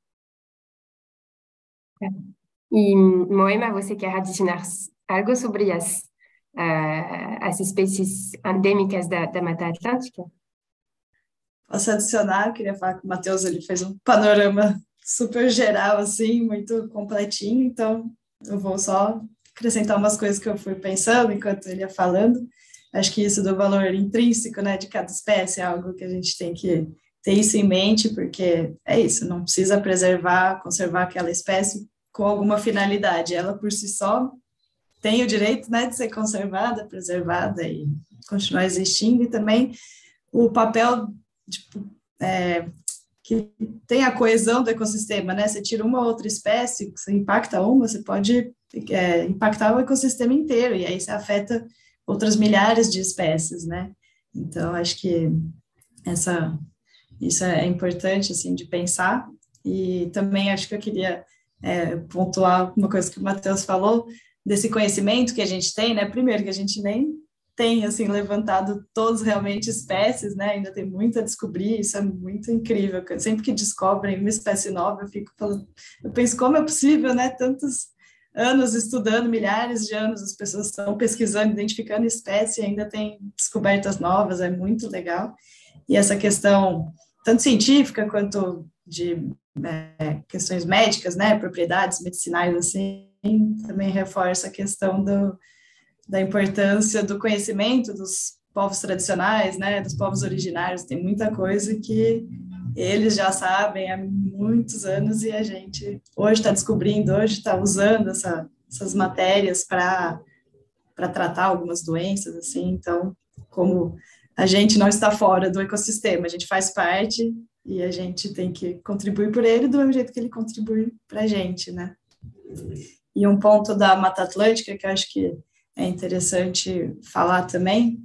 E, Moema, você quer adicionar algo sobre as espécies endêmicas da Mata Atlântica? Posso adicionar, eu queria falar que o Matheus ele fez um panorama super geral, assim, muito completinho, então eu vou só acrescentar umas coisas que eu fui pensando enquanto ele ia falando. Acho que isso do valor intrínseco, né, de cada espécie é algo que a gente tem que ter isso em mente, porque é isso, não precisa preservar, conservar aquela espécie com alguma finalidade, ela por si só tem o direito, né, de ser conservada, preservada e continuar existindo, e também o papel tipo, que tem a coesão do ecossistema, né? Você tira uma ou outra espécie, você impacta uma, você pode impactar o ecossistema inteiro, e aí você afeta outras milhares de espécies, né? Então, acho que isso é importante, assim, de pensar, e também acho que eu queria pontuar uma coisa que o Matheus falou, desse conhecimento que a gente tem, né? Primeiro, que a gente nem tem, assim, levantado todos realmente espécies, né? Ainda tem muito a descobrir, isso é muito incrível. Sempre que descobrem uma espécie nova, eu penso como é possível, né? Tantos anos estudando, milhares de anos, as pessoas estão pesquisando, identificando espécie, e ainda tem descobertas novas, é muito legal. E essa questão, tanto científica quanto de questões médicas, né? Propriedades medicinais, assim, também reforça a questão da importância do conhecimento dos povos tradicionais, né, dos povos originários. Tem muita coisa que eles já sabem há muitos anos e a gente hoje está descobrindo, hoje está usando essas matérias para tratar algumas doenças, assim. Então, como a gente não está fora do ecossistema, a gente faz parte e a gente tem que contribuir por ele do mesmo jeito que ele contribui para a gente, né? E um ponto da Mata Atlântica que eu acho que é interessante falar também,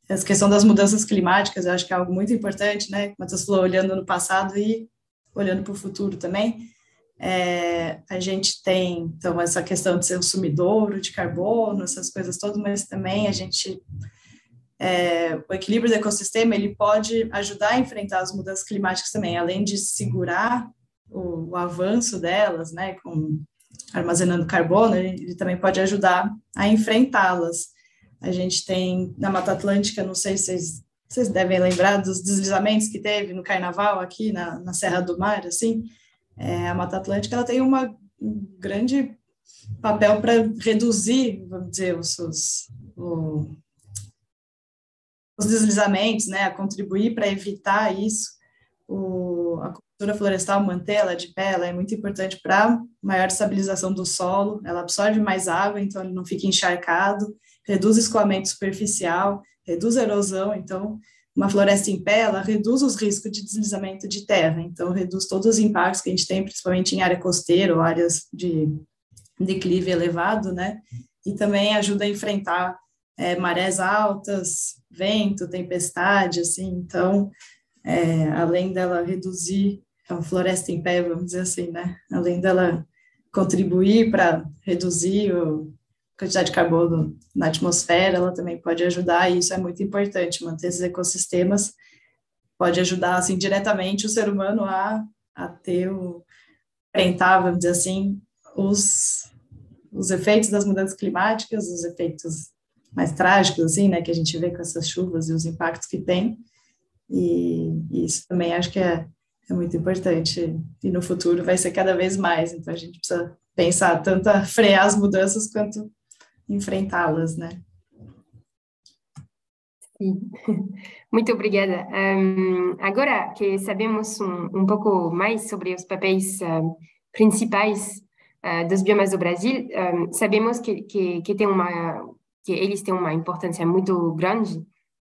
essa questão das mudanças climáticas, eu acho que é algo muito importante, né? Como você falou, olhando no passado e olhando para o futuro também. A gente tem, então, essa questão de ser um sumidouro de carbono, essas coisas todas, mas também o equilíbrio do ecossistema, ele pode ajudar a enfrentar as mudanças climáticas também, além de segurar o avanço delas, né, armazenando carbono, ele também pode ajudar a enfrentá-las. A gente tem, na Mata Atlântica, não sei se vocês devem lembrar dos deslizamentos que teve no Carnaval, aqui na Serra do Mar, assim. A Mata Atlântica, ela tem um grande papel para reduzir, vamos dizer, os deslizamentos, né, a contribuir para evitar isso. A cultura florestal, manter ela de pé, ela é muito importante para maior estabilização do solo, ela absorve mais água, então ele não fica encharcado, reduz escoamento superficial, reduz a erosão, então uma floresta em pé, ela reduz os riscos de deslizamento de terra, então reduz todos os impactos que a gente tem, principalmente em área costeira ou áreas de declive elevado, né, e também ajuda a enfrentar marés altas, vento, tempestade, assim, então além dela reduzir a floresta em pé, vamos dizer assim, né? Além dela contribuir para reduzir a quantidade de carbono na atmosfera, ela também pode ajudar, e isso é muito importante, manter esses ecossistemas pode ajudar, assim, diretamente o ser humano a enfrentar, vamos dizer assim, os efeitos das mudanças climáticas, os efeitos mais trágicos, assim, né, que a gente vê com essas chuvas e os impactos que tem. E isso também acho que é muito importante, e no futuro vai ser cada vez mais, então a gente precisa pensar tanto a frear as mudanças quanto enfrentá-las, né? Sim. Muito obrigada. Agora que sabemos um pouco mais sobre os papéis principais dos biomas do Brasil, sabemos que eles têm uma importância muito grande.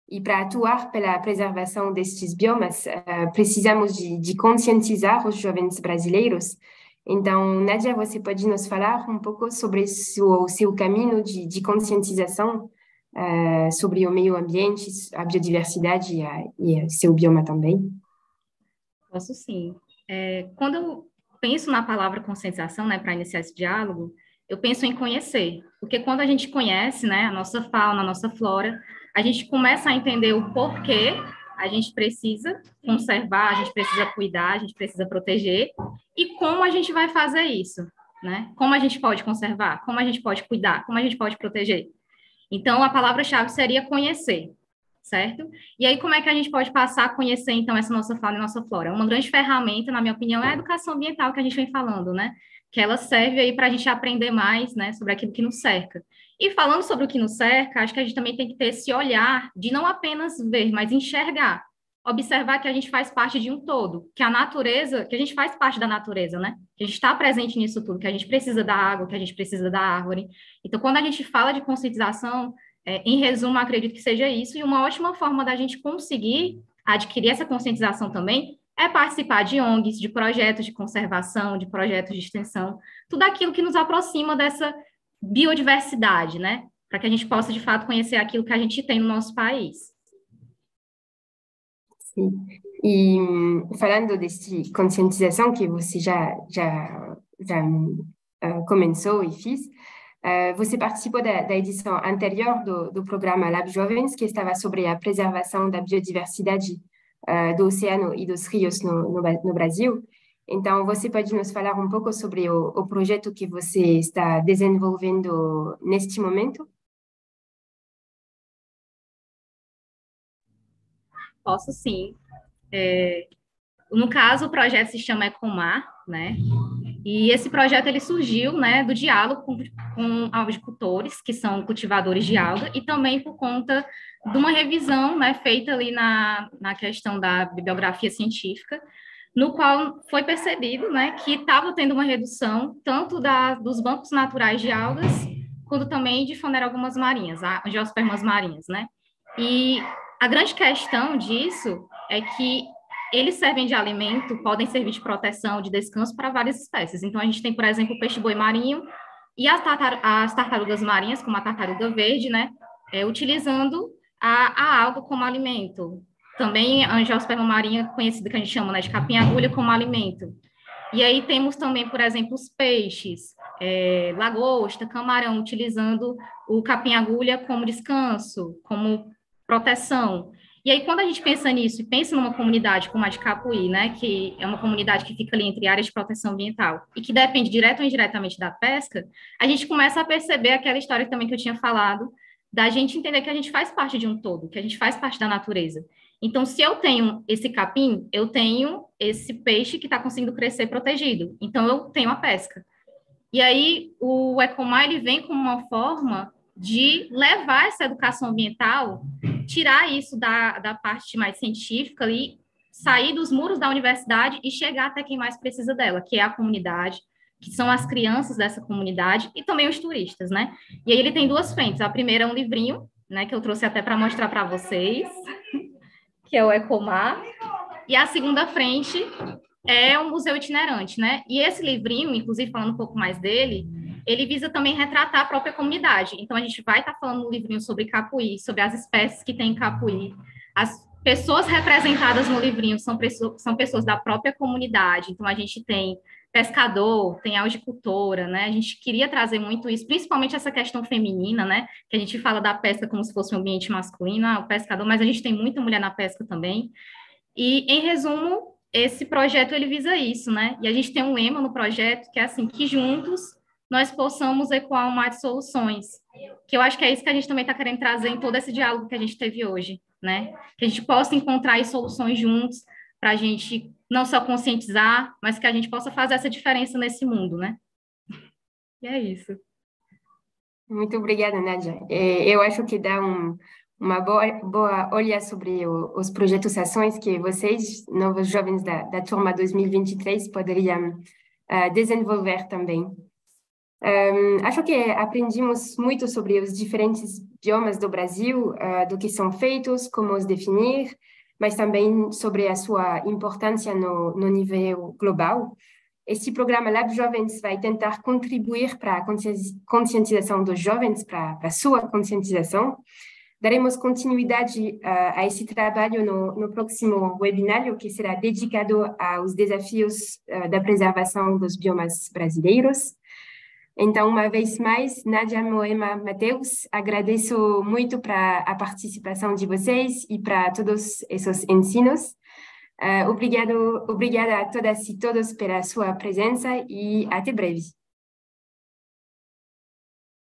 E para atuar pela preservação destes biomas, precisamos de conscientizar os jovens brasileiros. Então, Nádia, você pode nos falar um pouco sobre o seu caminho de conscientização sobre o meio ambiente, a biodiversidade e seu bioma também? Posso sim. Quando penso na palavra conscientização, né, para iniciar esse diálogo, eu penso em conhecer, porque quando a gente conhece, né, a nossa fauna, a nossa flora, a gente começa a entender o porquê a gente precisa conservar, a gente precisa cuidar, a gente precisa proteger, e como a gente vai fazer isso, né? Como a gente pode conservar, como a gente pode cuidar, como a gente pode proteger. Então, a palavra-chave seria conhecer, certo? E aí, como é que a gente pode passar a conhecer, então, essa nossa fauna e nossa flora? Uma grande ferramenta, na minha opinião, é a educação ambiental que a gente vem falando, né? Que ela serve aí para a gente aprender mais, né, sobre aquilo que nos cerca. E falando sobre o que nos cerca, acho que a gente também tem que ter esse olhar de não apenas ver, mas enxergar, observar que a gente faz parte de um todo, que a natureza, que a gente faz parte da natureza, né? Que a gente está presente nisso tudo, que a gente precisa da água, que a gente precisa da árvore. Então, quando a gente fala de conscientização, em resumo, acredito que seja isso, e uma ótima forma da gente conseguir adquirir essa conscientização também é participar de ONGs, de projetos de conservação, de projetos de extensão, tudo aquilo que nos aproxima dessa biodiversidade, né? Para que a gente possa, de fato, conhecer aquilo que a gente tem no nosso país. Sim. E falando dessa conscientização que você já começou e fez, você participou da edição anterior do programa Lab Jovens, que estava sobre a preservação da biodiversidade do oceano e dos rios no Brasil. Então, você pode nos falar um pouco sobre o projeto que você está desenvolvendo neste momento? Posso sim. No caso, o projeto se chama Ecomar, né? E esse projeto ele surgiu, né, do diálogo com avicultores, que são cultivadores de alga, e também por conta de uma revisão, né, feita ali na questão da bibliografia científica, no qual foi percebido, né, que estava tendo uma redução tanto dos bancos naturais de algas, quanto também de fanerógamas marinhas, angiospermas marinhas, né? E a grande questão disso é que eles servem de alimento, podem servir de proteção, de descanso para várias espécies. Então, a gente tem, por exemplo, o peixe-boi marinho e as tartarugas marinhas, como a tartaruga verde, né, utilizando a alga como alimento. Também a angiosperma marinha, conhecida que a gente chama, né, de capim-agulha, como alimento. E aí temos também, por exemplo, os peixes, lagosta, camarão, utilizando o capim-agulha como descanso, como proteção. E aí, quando a gente pensa nisso e pensa numa comunidade como a de Capuí, né, que é uma comunidade que fica ali entre áreas de proteção ambiental e que depende direto ou indiretamente da pesca, a gente começa a perceber aquela história também que eu tinha falado, da gente entender que a gente faz parte de um todo, que a gente faz parte da natureza. Então, se eu tenho esse capim, eu tenho esse peixe que está conseguindo crescer protegido. Então, eu tenho a pesca. E aí, o Ecomar, ele vem como uma forma de levar essa educação ambiental, tirar isso da parte mais científica e sair dos muros da universidade e chegar até quem mais precisa dela, que é a comunidade, que são as crianças dessa comunidade e também os turistas, né? E aí ele tem duas frentes. A primeira é um livrinho, né, que eu trouxe até para mostrar para vocês, que é o Ecomar, e a segunda frente é um museu itinerante, né? E esse livrinho, inclusive falando um pouco mais dele, ele visa também retratar a própria comunidade. Então, a gente vai estar falando no livrinho sobre Capuí, sobre as espécies que tem em Capuí. As pessoas representadas no livrinho são pessoas da própria comunidade. Então, a gente tem pescador, tem audicultora, né? A gente queria trazer muito isso, principalmente essa questão feminina, né? Que a gente fala da pesca como se fosse um ambiente masculino, o pescador, mas a gente tem muita mulher na pesca também. E, em resumo, esse projeto, ele visa isso, né? E a gente tem um lema no projeto que é assim, que juntos nós possamos ecoar um mar de soluções, que eu acho que é isso que a gente também está querendo trazer em todo esse diálogo que a gente teve hoje, né? Que a gente possa encontrar aí soluções juntos para a gente não só conscientizar, mas que a gente possa fazer essa diferença nesse mundo, né? E é isso. Muito obrigada, Nádia. Eu acho que dá uma boa olhar sobre os projetos ações que vocês, novos jovens da turma 2023, poderiam desenvolver também. Acho que aprendemos muito sobre os diferentes biomas do Brasil, do que são feitos, como os definir, mas também sobre a sua importância no nível global. Este programa Lab Jovens vai tentar contribuir para a conscientização dos jovens, para a sua conscientização, Daremos continuidade a esse trabalho no próximo webinário, que será dedicado aos desafios da preservação dos biomas brasileiros. Então, uma vez mais, Nádia, Moema, Matheus, agradeço muito para a participação de vocês e para todos esses ensinos. Obrigada a todas e todos pela sua presença e até breve.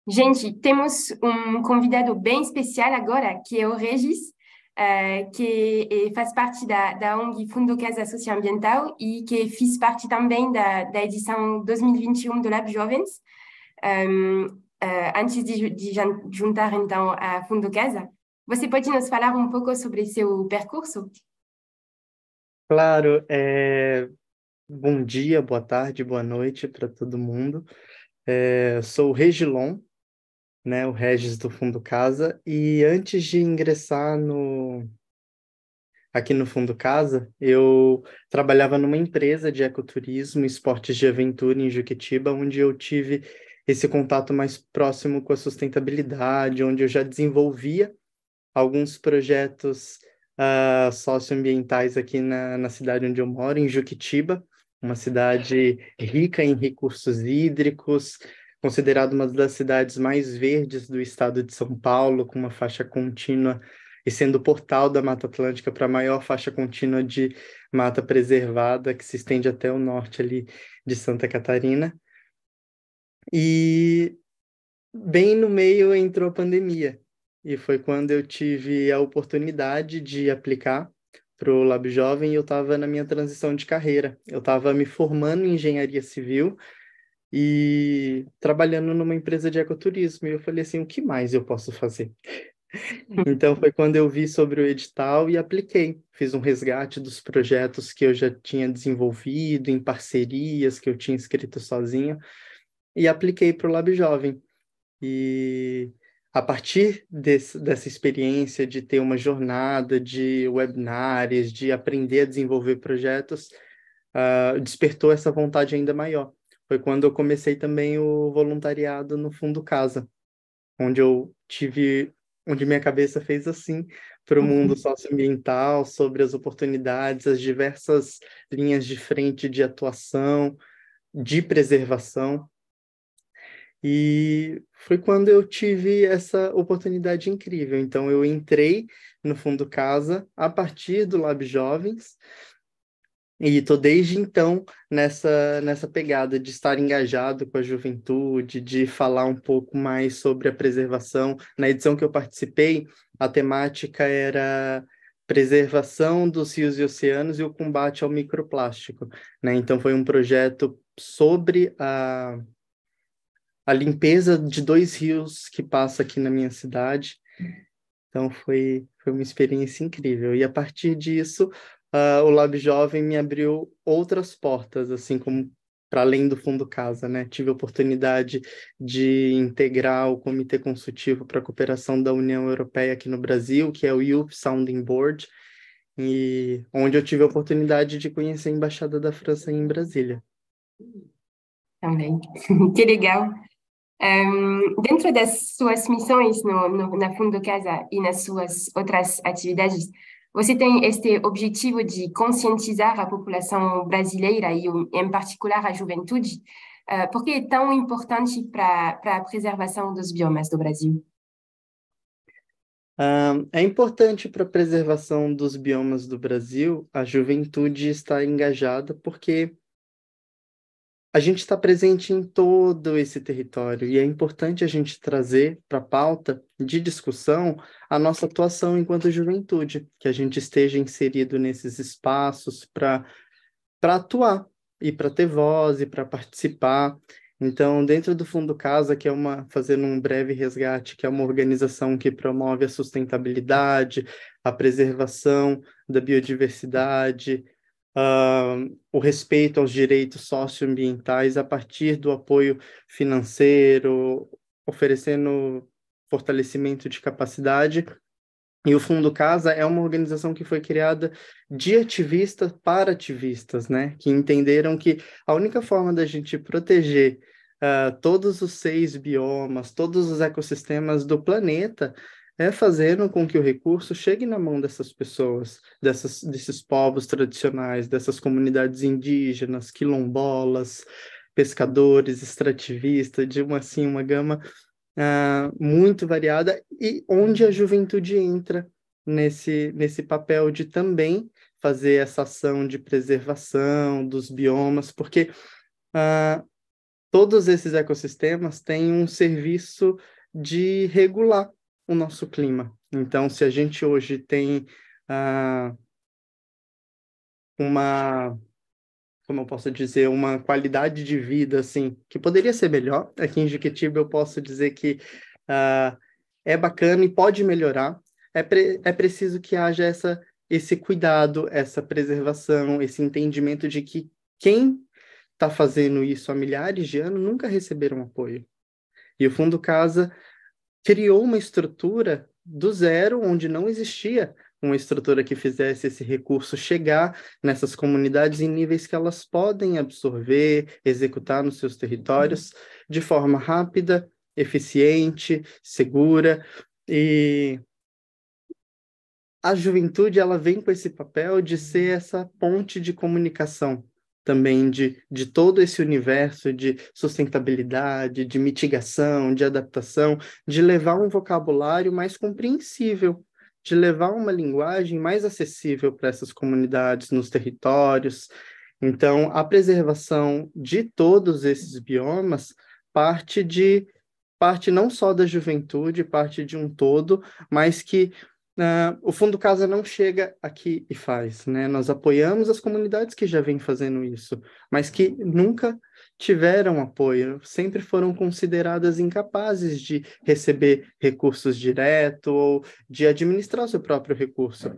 Gente, temos um convidado bem especial agora, que é o Regis, que faz parte da ONG Fundo Casa Socioambiental e que fez parte também da edição 2021 do Lab Jovens, antes de juntar então a Fundo Casa. Você pode nos falar um pouco sobre seu percurso? Claro, bom dia, boa tarde, boa noite para todo mundo. Sou o Regilon, né, o Regis do Fundo Casa, e antes de ingressar aqui no Fundo Casa, eu trabalhava numa empresa de ecoturismo e esportes de aventura em Juquitiba, onde eu tive esse contato mais próximo com a sustentabilidade, onde eu já desenvolvia alguns projetos socioambientais aqui na cidade onde eu moro, em Juquitiba, uma cidade rica em recursos hídricos, considerada uma das cidades mais verdes do estado de São Paulo, com uma faixa contínua e sendo o portal da Mata Atlântica para a maior faixa contínua de mata preservada, que se estende até o norte ali de Santa Catarina. E bem no meio entrou a pandemia, e foi quando eu tive a oportunidade de aplicar para o Lab Jovem, e eu estava na minha transição de carreira. Eu estava me formando em engenharia civil e trabalhando numa empresa de ecoturismo, e eu falei assim, o que mais eu posso fazer? Então foi quando eu vi sobre o edital e apliquei. Fiz um resgate dos projetos que eu já tinha desenvolvido, em parcerias que eu tinha escrito sozinho, e apliquei para o Lab Jovem. E a partir dessa experiência de ter uma jornada de webinars, de aprender a desenvolver projetos, despertou essa vontade ainda maior. Foi quando eu comecei também o voluntariado no Fundo Casa, onde minha cabeça fez assim para o mundo socioambiental, sobre as oportunidades, as diversas linhas de frente de atuação, de preservação. E foi quando eu tive essa oportunidade incrível. Então, eu entrei no Fundo Casa a partir do Lab Jovens, e estou desde então nessa pegada de estar engajado com a juventude, de falar um pouco mais sobre a preservação. Na edição que eu participei, a temática era preservação dos rios e oceanos e o combate ao microplástico, né? Então, foi um projeto sobre a limpeza de 2 rios que passa aqui na minha cidade. Então, foi uma experiência incrível. E, a partir disso, o Lab Jovem me abriu outras portas, assim como para além do Fundo Casa, né? Tive a oportunidade de integrar o Comitê Consultivo para a Cooperação da União Europeia aqui no Brasil, que é o Youth Sounding Board, e onde eu tive a oportunidade de conhecer a Embaixada da França em Brasília. Também. Que legal. Dentro das suas missões na Fundo Casa e nas suas outras atividades, você tem este objetivo de conscientizar a população brasileira e, em particular, a juventude. Por que é tão importante para a preservação dos biomas do Brasil? É importante para a preservação dos biomas do Brasil a juventude estar engajada, porque a gente está presente em todo esse território e é importante a gente trazer para a pauta de discussão a nossa atuação enquanto juventude, que a gente esteja inserido nesses espaços para atuar e para ter voz e para participar. Então, dentro do Fundo Casa, que é fazendo um breve resgate, que é uma organização que promove a sustentabilidade, a preservação da biodiversidade, o respeito aos direitos socioambientais a partir do apoio financeiro, oferecendo fortalecimento de capacidade. E o Fundo Casa é uma organização que foi criada de ativistas para ativistas, né? Que entenderam que a única forma da gente proteger todos os 6 biomas, todos os ecossistemas do planeta, é fazendo com que o recurso chegue na mão dessas pessoas, desses povos tradicionais, dessas comunidades indígenas, quilombolas, pescadores, extrativistas, de uma gama muito variada, e onde a juventude entra nesse papel de também fazer essa ação de preservação dos biomas, porque todos esses ecossistemas têm um serviço de regular o nosso clima. Então, se a gente hoje tem uma, como eu posso dizer, uma qualidade de vida assim que poderia ser melhor, aqui em Jequitiba eu posso dizer que é bacana e pode melhorar. É preciso que haja esse cuidado, essa preservação, esse entendimento de que quem está fazendo isso há milhares de anos nunca receberam apoio. E o Fundo Casa criou uma estrutura do zero, onde não existia uma estrutura que fizesse esse recurso chegar nessas comunidades em níveis que elas podem absorver, executar nos seus territórios de forma rápida, eficiente, segura. E a juventude, ela vem com esse papel de ser essa ponte de comunicação também de todo esse universo de sustentabilidade, de mitigação, de adaptação, de levar um vocabulário mais compreensível, de levar uma linguagem mais acessível para essas comunidades nos territórios. Então, a preservação de todos esses biomas parte não só da juventude, parte de um todo, mas que o Fundo Casa não chega aqui e faz, né? Nós apoiamos as comunidades que já vêm fazendo isso, mas que nunca tiveram apoio, sempre foram consideradas incapazes de receber recursos direto ou de administrar o seu próprio recurso.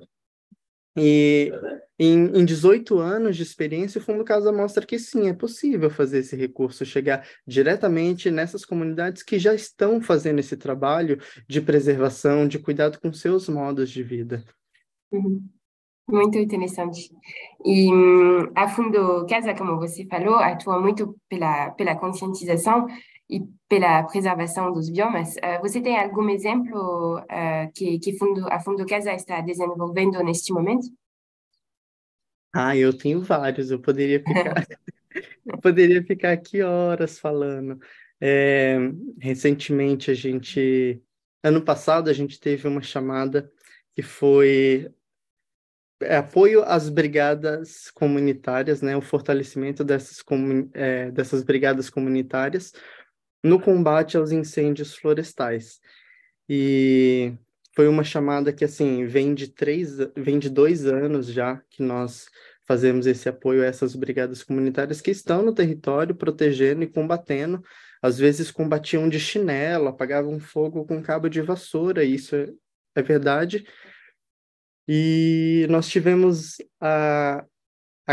E em 18 anos de experiência, o Fundo Casa mostra que sim, é possível fazer esse recurso chegar diretamente nessas comunidades que já estão fazendo esse trabalho de preservação, de cuidado com seus modos de vida. Uhum. Muito interessante. E a Fundo Casa, como você falou, atua muito pela conscientização e pela preservação dos biomas. Você tem algum exemplo que a Fundo Casa está desenvolvendo neste momento? Eu tenho vários, eu poderia ficar aqui horas falando. Recentemente, ano passado, a gente teve uma chamada que foi apoio às brigadas comunitárias, né, o fortalecimento dessas brigadas comunitárias no combate aos incêndios florestais. E foi uma chamada que, assim, vem de 2 anos já que nós fazemos esse apoio a essas brigadas comunitárias que estão no território, protegendo e combatendo. Às vezes combatiam de chinelo, apagavam fogo com cabo de vassoura, isso é verdade. E nós tivemos a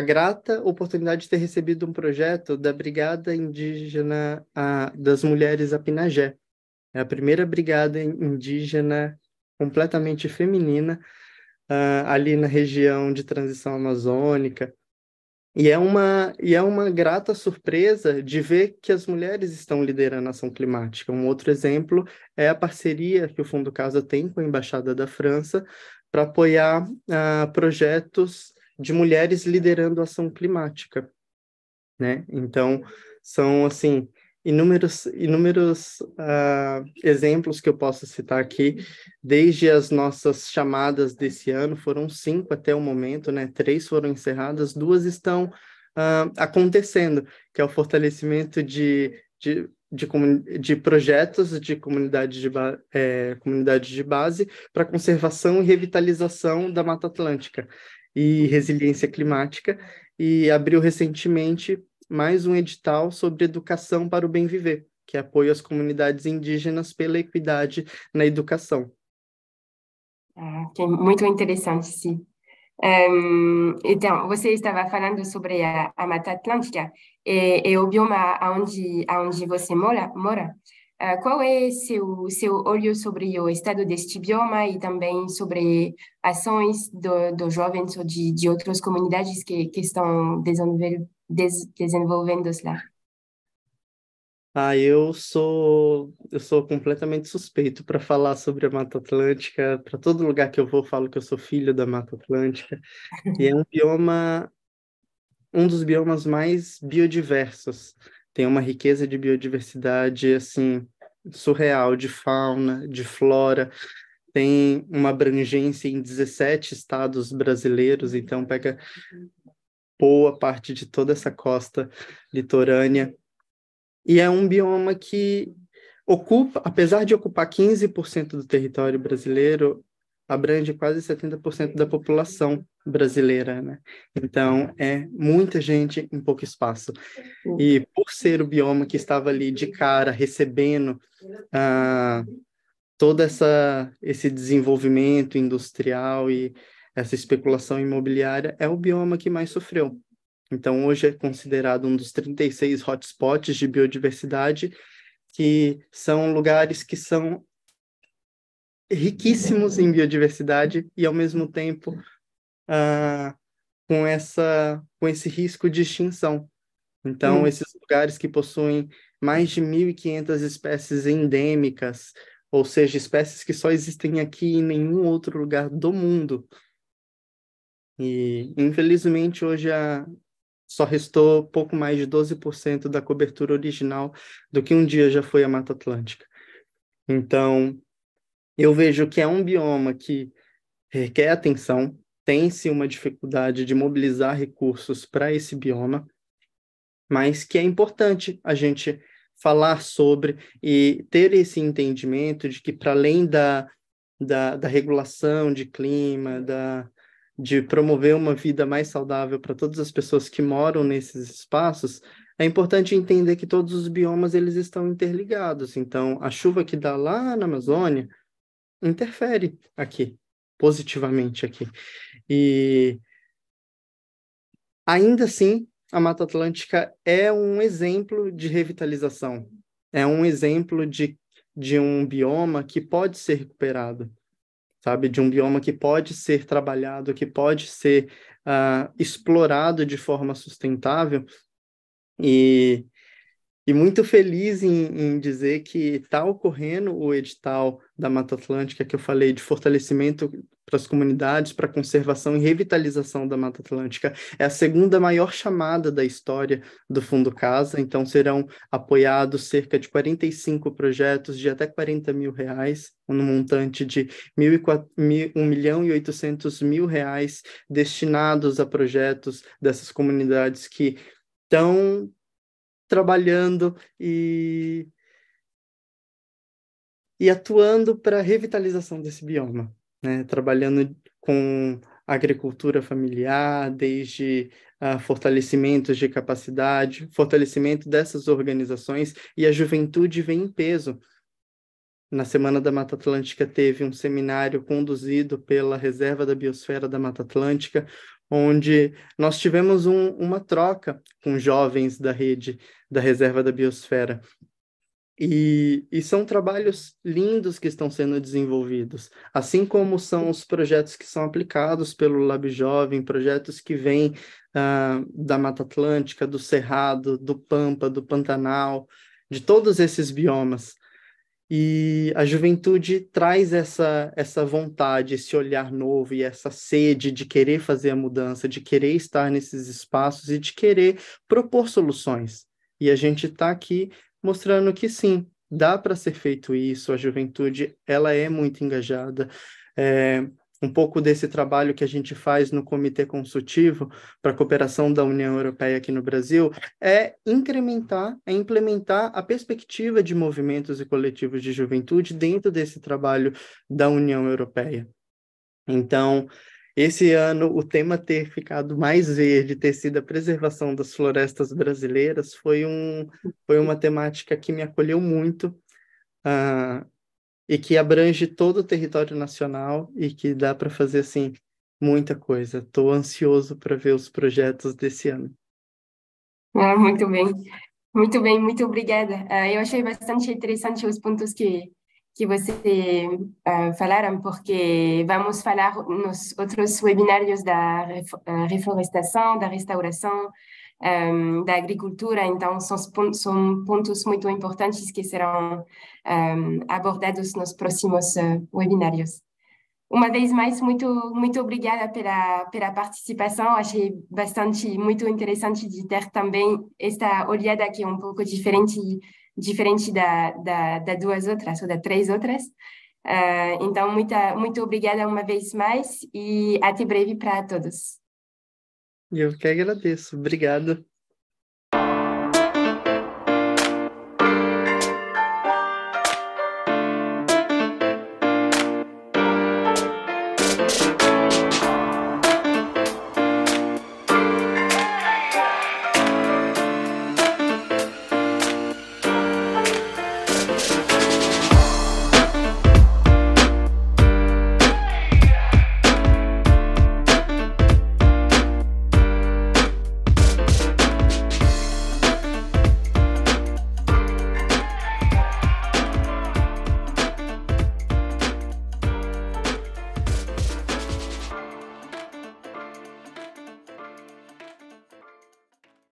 grata oportunidade de ter recebido um projeto da Brigada Indígena das Mulheres Apinagé. É a primeira brigada indígena completamente feminina ali na região de transição amazônica. E é uma grata surpresa de ver que as mulheres estão liderando a ação climática. Um outro exemplo é a parceria que o Fundo Casa tem com a Embaixada da França para apoiar projetos de mulheres liderando a ação climática, né? Então, são, assim, inúmeros exemplos que eu posso citar aqui, desde as nossas chamadas desse ano, foram 5 até o momento, né? 3 foram encerradas, 2 estão acontecendo, que é o fortalecimento de projetos de comunidade de base para conservação e revitalização da Mata Atlântica e resiliência climática, e abriu recentemente mais um edital sobre educação para o bem viver, que é apoio às comunidades indígenas pela equidade na educação. Que é muito interessante, sim. Então, você estava falando sobre a Mata Atlântica e o bioma onde você mora. Qual é seu olho sobre o estado deste bioma e também sobre ações dos jovens ou de outras comunidades que estão desenvolvendo lá? Eu sou completamente suspeito para falar sobre a Mata Atlântica. Para todo lugar que eu vou, falo que eu sou filho da Mata Atlântica. E é um dos biomas mais biodiversos. Tem uma riqueza de biodiversidade, assim, surreal, de fauna, de flora. Tem uma abrangência em 17 estados brasileiros, então pega boa parte de toda essa costa litorânea. E é um bioma que ocupa, apesar de ocupar 15% do território brasileiro, abrange quase 70% da população brasileira, né? Então, é muita gente em pouco espaço. E por ser o bioma que estava ali de cara, recebendo todo esse desenvolvimento industrial e essa especulação imobiliária, é o bioma que mais sofreu. Então, hoje é considerado um dos 36 hotspots de biodiversidade, que são lugares que são riquíssimos em biodiversidade e, ao mesmo tempo, com esse risco de extinção. Então, esses lugares que possuem mais de 1.500 espécies endêmicas, ou seja, espécies que só existem aqui e em nenhum outro lugar do mundo. E, infelizmente, hoje só restou pouco mais de 12% da cobertura original do que um dia já foi a Mata Atlântica. Então, eu vejo que é um bioma que requer atenção, tem-se uma dificuldade de mobilizar recursos para esse bioma, mas que é importante a gente falar sobre e ter esse entendimento de que, para além da regulação de clima, de promover uma vida mais saudável para todas as pessoas que moram nesses espaços, é importante entender que todos os biomas eles estão interligados. Então, a chuva que dá lá na Amazônia interfere aqui, positivamente aqui. E ainda assim, a Mata Atlântica é um exemplo de revitalização, é um exemplo de um bioma que pode ser recuperado, sabe? De um bioma que pode ser trabalhado, que pode ser explorado de forma sustentável. E muito feliz em dizer que está ocorrendo o edital da Mata Atlântica, que eu falei, de fortalecimento para as comunidades, para a conservação e revitalização da Mata Atlântica. É a segunda maior chamada da história do Fundo Casa, então serão apoiados cerca de 45 projetos de até R$40 mil, no montante de R$1.800.000 destinados a projetos dessas comunidades que estão trabalhando e atuando para a revitalização desse bioma, né? Trabalhando com agricultura familiar, desde fortalecimentos de capacidade, fortalecimento dessas organizações, e a juventude vem em peso. Na Semana da Mata Atlântica teve um seminário conduzido pela Reserva da Biosfera da Mata Atlântica, onde nós tivemos uma troca com jovens da rede da Reserva da Biosfera. E são trabalhos lindos que estão sendo desenvolvidos, assim como são os projetos que são aplicados pelo Lab Jovem, projetos que vêm da Mata Atlântica, do Cerrado, do Pampa, do Pantanal, de todos esses biomas. E a juventude traz essa vontade, esse olhar novo e essa sede de querer fazer a mudança, de querer estar nesses espaços e de querer propor soluções. E a gente está aqui mostrando que sim, dá para ser feito isso, a juventude ela é muito engajada. Um pouco desse trabalho que a gente faz no Comitê Consultivo para a Cooperação da União Europeia aqui no Brasil é implementar a perspectiva de movimentos e coletivos de juventude dentro desse trabalho da União Europeia. Então, esse ano, o tema ter ficado mais verde, ter sido a preservação das florestas brasileiras, foi uma temática que me acolheu muito, e que abrange todo o território nacional e que dá para fazer, assim, muita coisa. Estou ansioso para ver os projetos desse ano. Muito bem. Muito bem, muito obrigada. Eu achei bastante interessante os pontos que você falaram, porque vamos falar nos outros webinários da reflorestação, da restauração, da agricultura. Então, são pontos muito importantes que serão abordados nos próximos webinários. Uma vez mais, muito obrigada pela participação. Achei muito interessante de ter também esta olhada que é um pouco diferente das duas outras, ou das três outras. Então, muito obrigada uma vez mais e até breve para todos. Eu que agradeço. Obrigado.